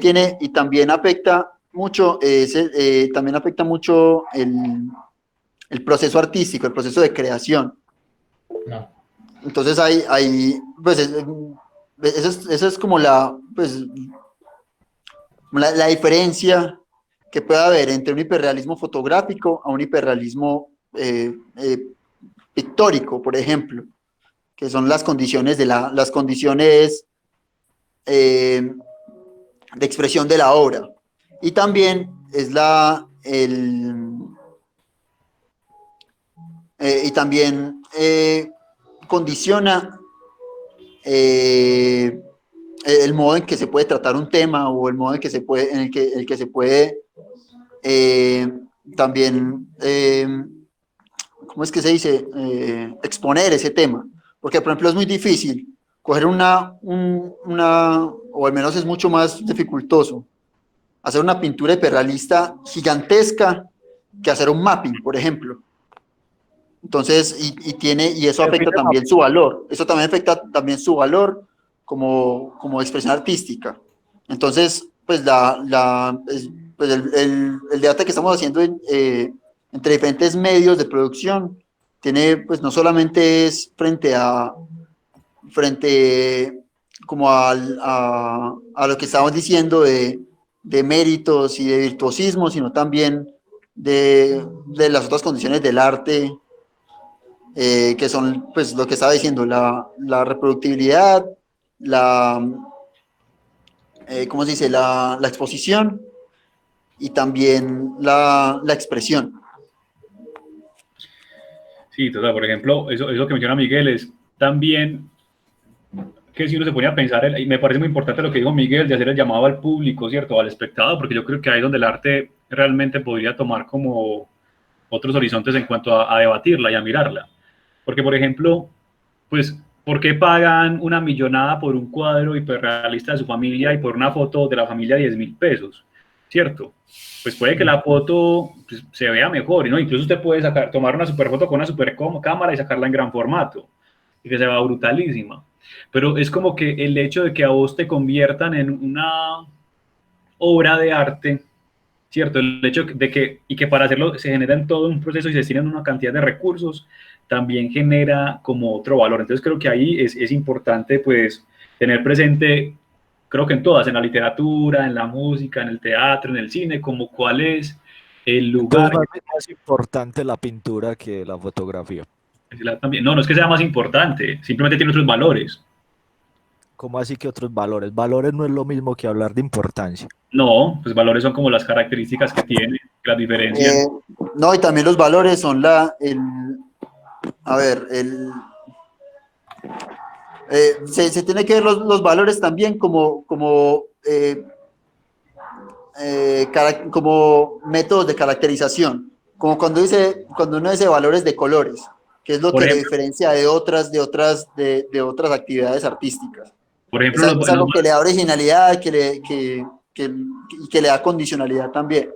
afecta mucho, el proceso artístico, el proceso de creación. No. Entonces pues esa es como la diferencia que puede haber entre un hiperrealismo fotográfico a un hiperrealismo pictórico, por ejemplo, que son las condiciones de expresión de la obra. Y también es condiciona el modo en que se puede tratar un tema o el modo en el que se puede también, ¿cómo es que se dice? Exponer ese tema. Porque, por ejemplo, es muy difícil coger o al menos es mucho más dificultoso, hacer una pintura hiperrealista gigantesca que hacer un mapping, por ejemplo. Entonces, y eso afecta también su valor. Eso también afecta también su valor como expresión artística. Entonces, pues, pues el debate que estamos haciendo entre diferentes medios de producción tiene, pues, no solamente es frente como a lo que estamos diciendo de méritos y de virtuosismo, sino también de las otras condiciones del arte, que son, pues, lo que estaba diciendo, la reproductibilidad, ¿cómo se dice? La exposición y también la expresión. Sí, total, por ejemplo, eso que menciona Miguel es también que si uno se pone a pensar, y me parece muy importante lo que dijo Miguel, de hacer el llamado al público, ¿cierto? Al espectador, porque yo creo que ahí es donde el arte realmente podría tomar como otros horizontes en cuanto a debatirla y a mirarla. Porque, por ejemplo, pues, ¿por qué pagan una millonada por un cuadro hiperrealista de su familia y por una foto de la familia 10.000 pesos? ¿Cierto? Pues puede que la foto, pues, se vea mejor, ¿no? Incluso usted puede tomar una super foto con una super cámara y sacarla en gran formato, y que se vea brutalísima. Pero es como que el hecho de que a vos te conviertan en una obra de arte, ¿cierto? El hecho de que para hacerlo se genera en todo un proceso y se destinan una cantidad de recursos, también genera como otro valor. Entonces creo que ahí es importante, pues, tener presente, creo que en todas, en la literatura, en la música, en el teatro, en el cine, como cuál es el lugar. Entonces, más importante la pintura que la fotografía. También. No, no es que sea más importante, simplemente tiene otros valores. ¿Cómo así que otros valores? Valores no es lo mismo que hablar de importancia. No, pues valores son como las características que tiene, las diferencias. No, y también los valores son se tiene que ver los valores también como métodos de caracterización, como cuando uno dice valores de colores, que es lo Por que le ejemplo, diferencia de otras actividades artísticas. por ejemplo, Es algo que le da originalidad, y que le da condicionalidad también.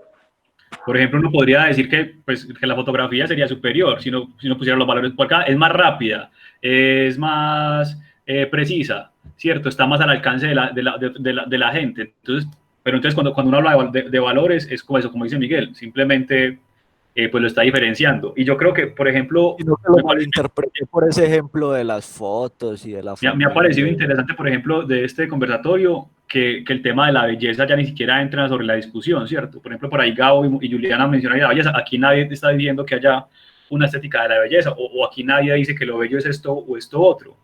por ejemplo, uno podría decir que, pues, que la fotografía sería superior si no pusiera los valores por acá. Es más rápida, es más precisa, ¿cierto? Está más al alcance de la gente. Entonces, pero entonces cuando uno habla de valores, es como eso, como dice Miguel, simplemente pues lo está diferenciando. Y yo creo que, por ejemplo, Sino que lo malinterpreté por ese ejemplo de las fotos y de la familia. me ha parecido interesante, por ejemplo, de este conversatorio, que el tema de la belleza ya ni siquiera entra sobre la discusión, ¿cierto? Por ejemplo, por ahí Gabo y Juliana mencionan la belleza. Aquí nadie está diciendo que haya una estética de la belleza, o aquí nadie dice que lo bello es esto o esto otro.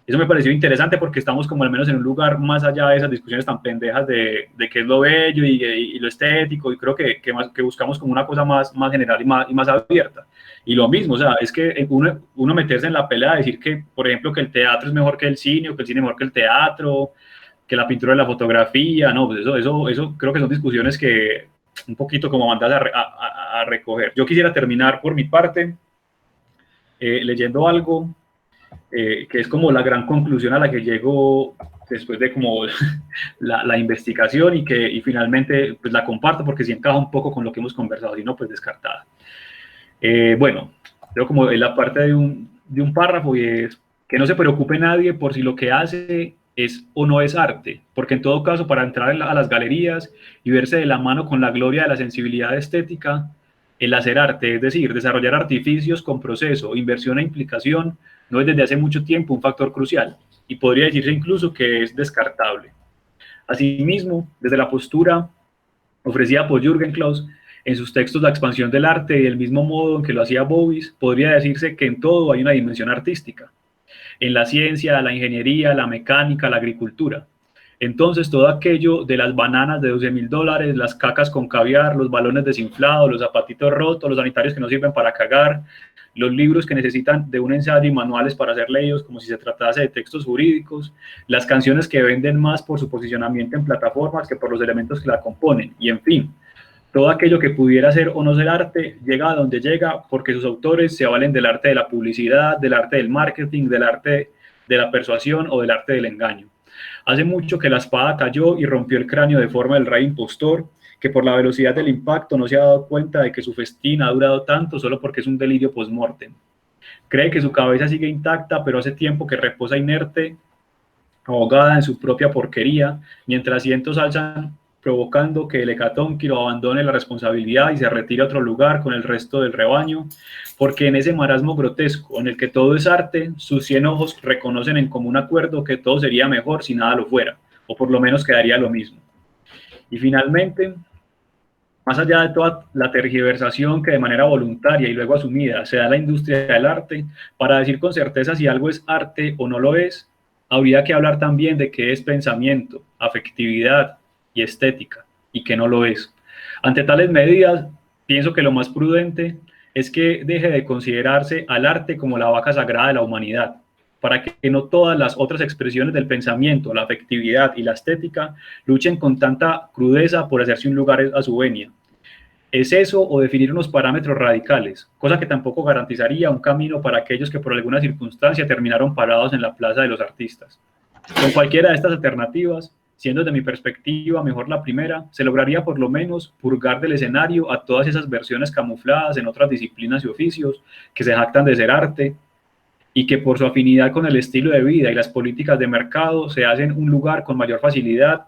Eso me pareció interesante porque estamos como al menos en un lugar más allá de esas discusiones tan pendejas de qué es lo bello y lo estético, y creo que buscamos como una cosa más general y más abierta. Y lo mismo, o sea, es que uno meterse en la pelea de decir que, por ejemplo, que el teatro es mejor que el cine, o que el cine es mejor que el teatro, que la pintura es la fotografía, no, pues eso creo que son discusiones que un poquito como mandas a recoger. Yo quisiera terminar por mi parte leyendo algo que es como la gran conclusión a la que llego después de como la investigación, y finalmente pues la comparto porque sí encaja un poco con lo que hemos conversado, si no pues descartada. Bueno, creo como en la parte de un párrafo, y es que no se preocupe nadie por si lo que hace es o no es arte, porque en todo caso para entrar a las galerías y verse de la mano con la gloria de la sensibilidad estética, el hacer arte, es decir, desarrollar artificios con proceso, inversión e implicación, no es desde hace mucho tiempo un factor crucial, y podría decirse incluso que es descartable. Asimismo, desde la postura ofrecida por Jürgen Klaus en sus textos La expansión del arte, y del mismo modo en que lo hacía Bowis, podría decirse que en todo hay una dimensión artística, en la ciencia, la ingeniería, la mecánica, la agricultura. Entonces, todo aquello de las bananas de $12.000, las cacas con caviar, los balones desinflados, los zapatitos rotos, los sanitarios que no sirven para cagar, los libros que necesitan de un ensayo y manuales para ser leídos como si se tratase de textos jurídicos, las canciones que venden más por su posicionamiento en plataformas que por los elementos que la componen, y en fin, todo aquello que pudiera ser o no ser arte llega a donde llega porque sus autores se valen del arte de la publicidad, del arte del marketing, del arte de la persuasión o del arte del engaño. Hace mucho que la espada cayó y rompió el cráneo de forma del rey impostor, que por la velocidad del impacto no se ha dado cuenta de que su festín ha durado tanto solo porque es un delirio post-mortem. Cree que su cabeza sigue intacta, pero hace tiempo que reposa inerte, ahogada en su propia porquería, mientras cientos alzan provocando que el hecatónquilo abandone la responsabilidad y se retire a otro lugar con el resto del rebaño, porque en ese marasmo grotesco en el que todo es arte, sus 100 ojos reconocen en común acuerdo que todo sería mejor si nada lo fuera, o por lo menos quedaría lo mismo. Y finalmente, más allá de toda la tergiversación que de manera voluntaria y luego asumida se da a la industria del arte, para decir con certeza si algo es arte o no lo es, habría que hablar también de qué es pensamiento, afectividad y estética, y qué no lo es. Ante tales medidas, pienso que lo más prudente es que deje de considerarse al arte como la vaca sagrada de la humanidad, para que no todas las otras expresiones del pensamiento, la afectividad y la estética luchen con tanta crudeza por hacerse un lugar a su venia. ¿Es eso o definir unos parámetros radicales? Cosa que tampoco garantizaría un camino para aquellos que por alguna circunstancia terminaron parados en la plaza de los artistas. Con cualquiera de estas alternativas, siendo desde mi perspectiva mejor la primera, se lograría por lo menos purgar del escenario a todas esas versiones camufladas en otras disciplinas y oficios que se jactan de ser arte y que por su afinidad con el estilo de vida y las políticas de mercado se hacen un lugar con mayor facilidad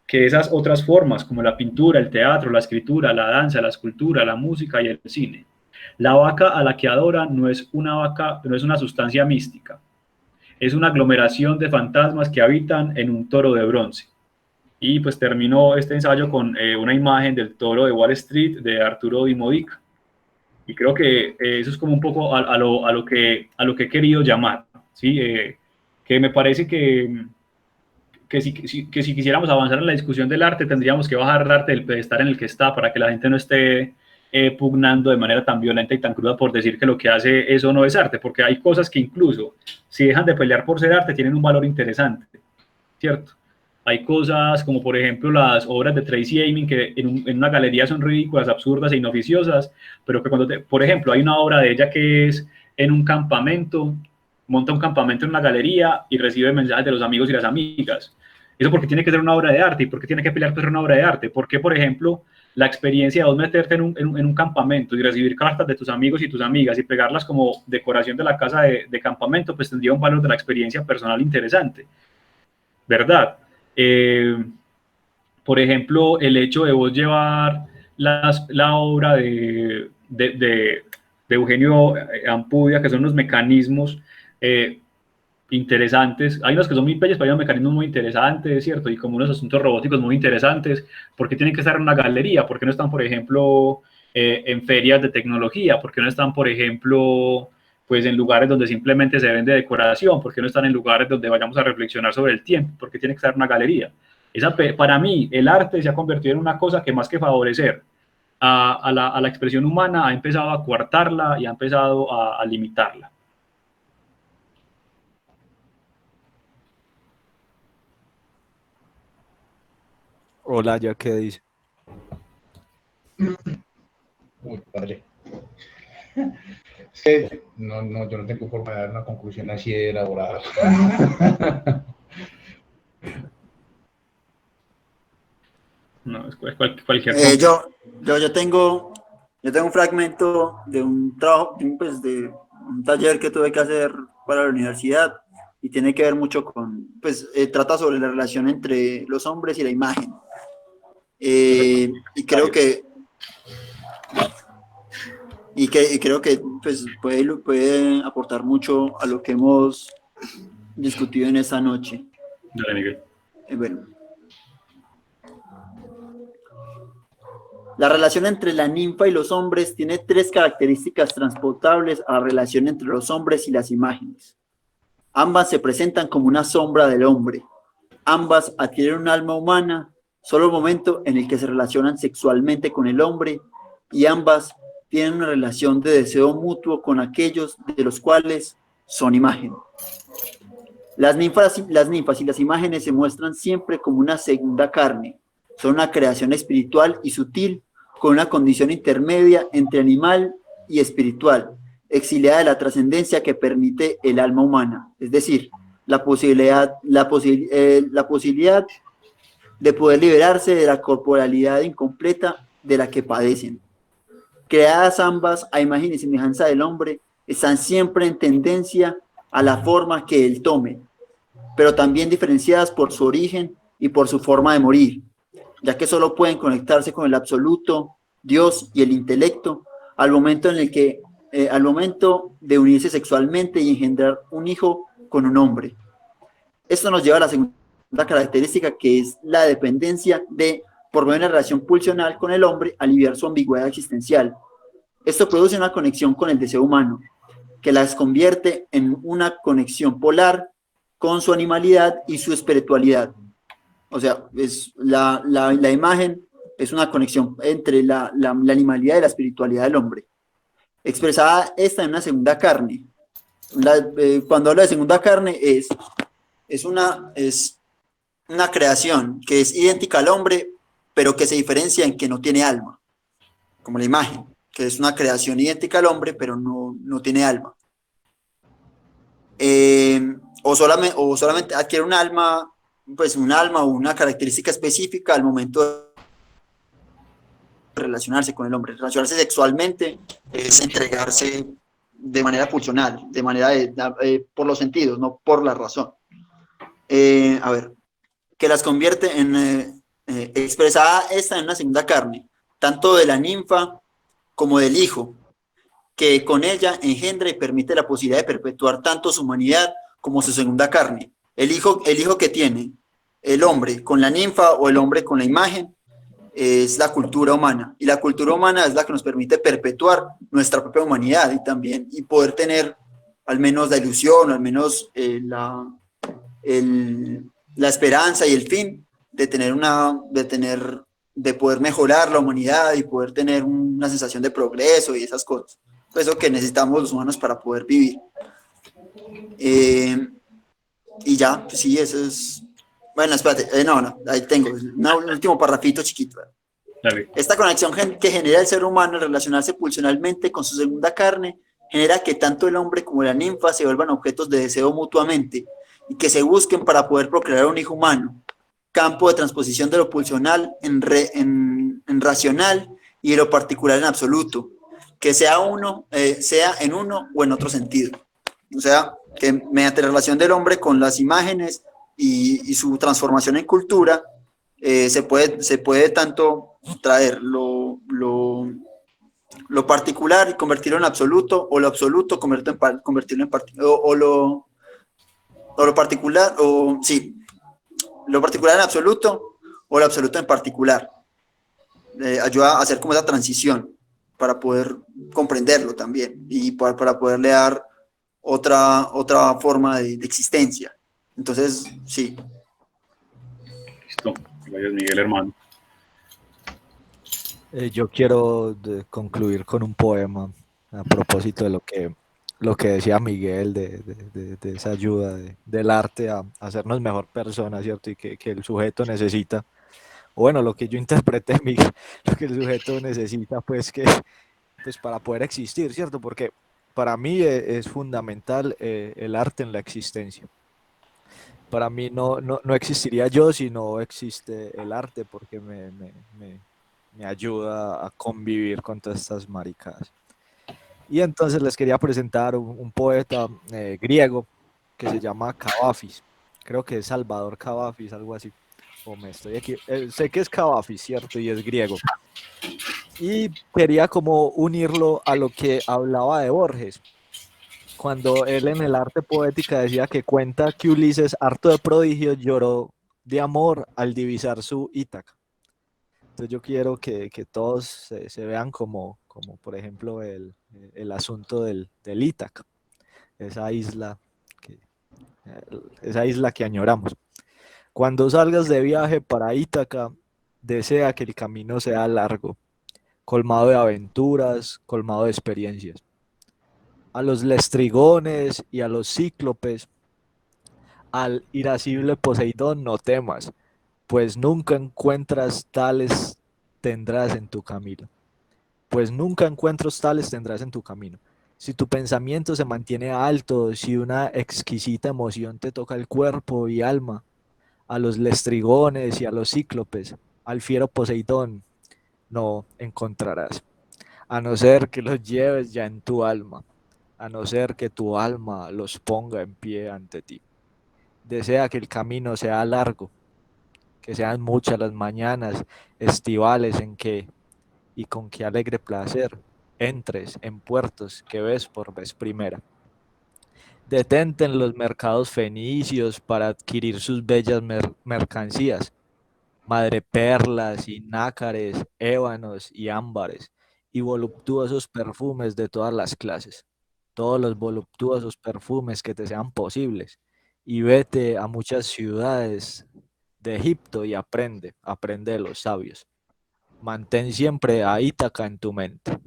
que esas otras formas como la pintura, el teatro, la escritura, la danza, la escultura, la música y el cine. La vaca a la que adoran no es una vaca, no es una sustancia mística, es una aglomeración de fantasmas que habitan en un toro de bronce. Y pues terminó este ensayo con una imagen del toro de Wall Street de Arturo Di Modica. Y creo que eso es como un poco a lo que he querido llamar, ¿sí? Que me parece que si quisiéramos avanzar en la discusión del arte, tendríamos que bajar el arte del pedestal en el que está para que la gente no esté pugnando de manera tan violenta y tan cruda por decir que lo que hace eso no es arte, porque hay cosas que incluso, si dejan de pelear por ser arte, tienen un valor interesante, ¿cierto? Hay cosas como, por ejemplo, las obras de Tracy Emin, que en una galería son ridículas, absurdas e inoficiosas, pero que por ejemplo, hay una obra de ella que es en un campamento, monta un campamento en una galería y recibe mensajes de los amigos y las amigas. Eso porque tiene que ser una obra de arte y porque tiene que pelear por ser una obra de arte. Porque, por ejemplo, la experiencia de vos meterte en un campamento y recibir cartas de tus amigos y tus amigas y pegarlas como decoración de la casa de campamento, pues tendría un valor de la experiencia personal interesante, ¿verdad? Por ejemplo, el hecho de vos llevar la obra de Eugenio Ampudia, que son los mecanismos interesantes. Hay unos que son muy bellos, pero hay unos mecanismos muy interesantes, ¿cierto? Y como unos asuntos robóticos muy interesantes. ¿Por qué tienen que estar en una galería? ¿Por qué no están, por ejemplo, en ferias de tecnología? ¿Por qué no están, por ejemplo, pues en lugares donde simplemente se vende decoración? ¿Por qué no están en lugares donde vayamos a reflexionar sobre el tiempo? ¿Por qué tiene que estar en una galería? Para mí, el arte se ha convertido en una cosa que más que favorecer a la expresión humana, ha empezado a coartarla y ha empezado a limitarla. Hola, ¿ya qué dice? Uy, padre. No, yo no tengo forma de dar una conclusión así de elaborada. No, es cualquier cosa. Yo tengo un fragmento de un trabajo, pues, de un taller que tuve que hacer para la universidad y tiene que ver mucho con, pues, trata sobre la relación entre los hombres y la imagen. Y creo que pues, puede aportar mucho a lo que hemos discutido en esta noche. Dale, Miguel. Bueno. La relación entre la ninfa y los hombres tiene 3 características transportables a la relación entre los hombres y las imágenes. Ambas se presentan como una sombra del hombre. Ambas adquieren un alma humana solo el momento en el que se relacionan sexualmente con el hombre, y ambas tienen una relación de deseo mutuo con aquellos de los cuales son imagen. Las ninfas y las imágenes se muestran siempre como una segunda carne. Son una creación espiritual y sutil, con una condición intermedia entre animal y espiritual, exiliada de la trascendencia que permite el alma humana, es decir, la posibilidad de poder liberarse de la corporalidad incompleta de la que padecen. Creadas ambas a imagen y semejanza del hombre, están siempre en tendencia a la forma que él tome, pero también diferenciadas por su origen y por su forma de morir, ya que solo pueden conectarse con el absoluto, Dios y el intelecto, al momento de unirse sexualmente y engendrar un hijo con un hombre. Esto nos lleva a la segunda característica, que es la dependencia de, por medio de una relación pulsional con el hombre, aliviar su ambigüedad existencial. Esto produce una conexión con el deseo humano, que las convierte en una conexión polar con su animalidad y su espiritualidad. O sea, es la imagen es una conexión entre la animalidad y la espiritualidad del hombre, expresada esta en una segunda carne. Cuando hablo de segunda carne es una creación que es idéntica al hombre, pero que se diferencia en que no tiene alma, como la imagen, que es una creación idéntica al hombre, pero no tiene alma. O solamente adquiere un alma o una característica específica al momento de relacionarse con el hombre. Relacionarse sexualmente es entregarse de manera pulsional, de manera por los sentidos, no por la razón. Que las convierte en expresada esta en una segunda carne, tanto de la ninfa como del hijo, que con ella engendra y permite la posibilidad de perpetuar tanto su humanidad como su segunda carne. El hijo que tiene el hombre con la ninfa o el hombre con la imagen es la cultura humana, y la cultura humana es la que nos permite perpetuar nuestra propia humanidad y poder tener al menos la ilusión, al menos la esperanza y el fin de poder mejorar la humanidad y poder tener una sensación de progreso y esas cosas. Eso que necesitamos los humanos para poder vivir. Y ya, pues sí, eso es... Bueno, espérate, ahí tengo un último parrafito chiquito. Dale. Esta conexión que genera el ser humano al relacionarse pulsionalmente con su segunda carne genera que tanto el hombre como la ninfa se vuelvan objetos de deseo mutuamente y que se busquen para poder procrear un hijo humano, campo de transposición de lo pulsional en racional y de lo particular en absoluto, que sea en uno o en otro sentido. O sea, que mediante la relación del hombre con las imágenes y su transformación en cultura, se puede tanto traer lo particular y convertirlo en absoluto, o lo absoluto convertirlo en particular, o lo particular, lo particular en absoluto o lo absoluto en particular. Ayuda a hacer como esa transición para poder comprenderlo también y para poderle dar otra forma de existencia. Entonces, sí. Listo. Gracias, Miguel, hermano. Yo quiero concluir con un poema a propósito de lo que decía Miguel, de esa ayuda del arte a hacernos mejor personas, ¿cierto? Y que el sujeto necesita, o bueno, lo que yo interpreté, Miguel, lo que el sujeto necesita, pues para poder existir, ¿cierto? Porque para mí es fundamental el arte en la existencia. Para mí no existiría yo si no existe el arte, porque me ayuda a convivir con todas estas maricadas. Y entonces les quería presentar un poeta griego que se llama Cavafis. Creo que es Salvador Cavafis, algo así. O me estoy aquí. Sé que es Cavafis, ¿cierto? Y es griego. Y quería como unirlo a lo que hablaba de Borges, cuando él en el arte poética decía que cuenta que Ulises, harto de prodigio, lloró de amor al divisar su Ítaca. Entonces yo quiero que todos se vean como por ejemplo el asunto del Ítaca, esa isla que añoramos. Cuando salgas de viaje para Ítaca, desea que el camino sea largo, colmado de aventuras, colmado de experiencias. A los lestrigones y a los cíclopes, al irascible Poseidón no temas, pues nunca encuentras tales tendrás en tu camino. Pues nunca encuentros tales tendrás en tu camino. Si tu pensamiento se mantiene alto, si una exquisita emoción te toca el cuerpo y alma, a los lestrigones y a los cíclopes, al fiero Poseidón, no encontrarás, a no ser que los lleves ya en tu alma. a no ser que tu alma los ponga en pie ante ti. Desea que el camino sea largo, que sean muchas las mañanas estivales en que, y con qué alegre placer, entres en puertos que ves por vez primera. Detente en los mercados fenicios para adquirir sus bellas mercancías, madreperlas y nácares, ébanos y ámbares, y voluptuosos perfumes de todas las clases, todos los voluptuosos perfumes que te sean posibles, y vete a muchas ciudades de Egipto y aprende de los sabios. Mantén siempre a Ítaca en tu mente.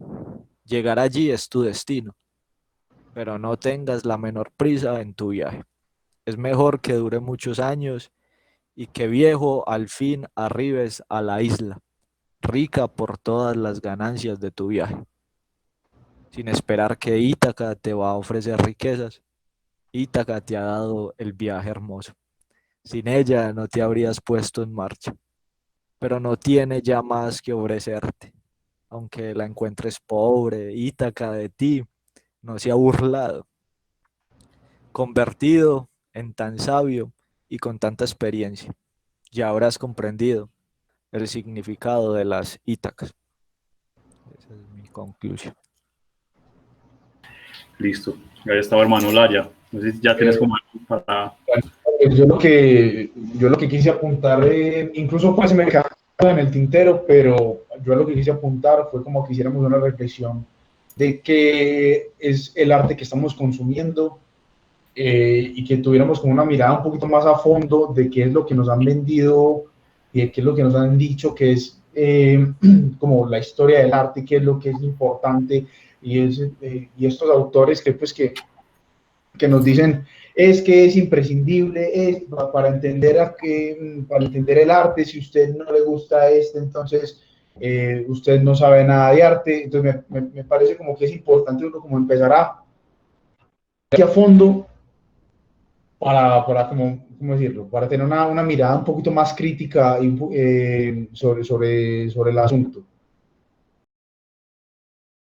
Llegar allí es tu destino, pero no tengas la menor prisa en tu viaje. Es mejor que dure muchos años y que viejo al fin arribes a la isla, rica por todas las ganancias de tu viaje, sin esperar que Ítaca te va a ofrecer riquezas. Ítaca te ha dado el viaje hermoso. Sin ella no te habrías puesto en marcha, pero no tiene ya más que ofrecerte. Aunque la encuentres pobre, Ítaca de ti no se ha burlado. Convertido en tan sabio y con tanta experiencia, ya habrás comprendido el significado de las Ítacas. Esa es mi conclusión. Listo. Ahí estaba hermano Laya. No sé si ya tienes como algo para... Yo lo que quise apuntar, incluso pues se me quedó en el tintero, pero yo lo que quise apuntar fue como que hiciéramos una reflexión de qué es el arte que estamos consumiendo, y que tuviéramos como una mirada un poquito más a fondo de qué es lo que nos han vendido y de qué es lo que nos han dicho que es como la historia del arte, qué es lo que es importante, y estos autores que pues que nos dicen es que es imprescindible para entender para entender el arte. Si usted no le gusta entonces usted no sabe nada de arte. Entonces me parece como que es importante uno como empezar a fondo para ¿cómo decirlo? Para tener una mirada un poquito más crítica sobre el asunto.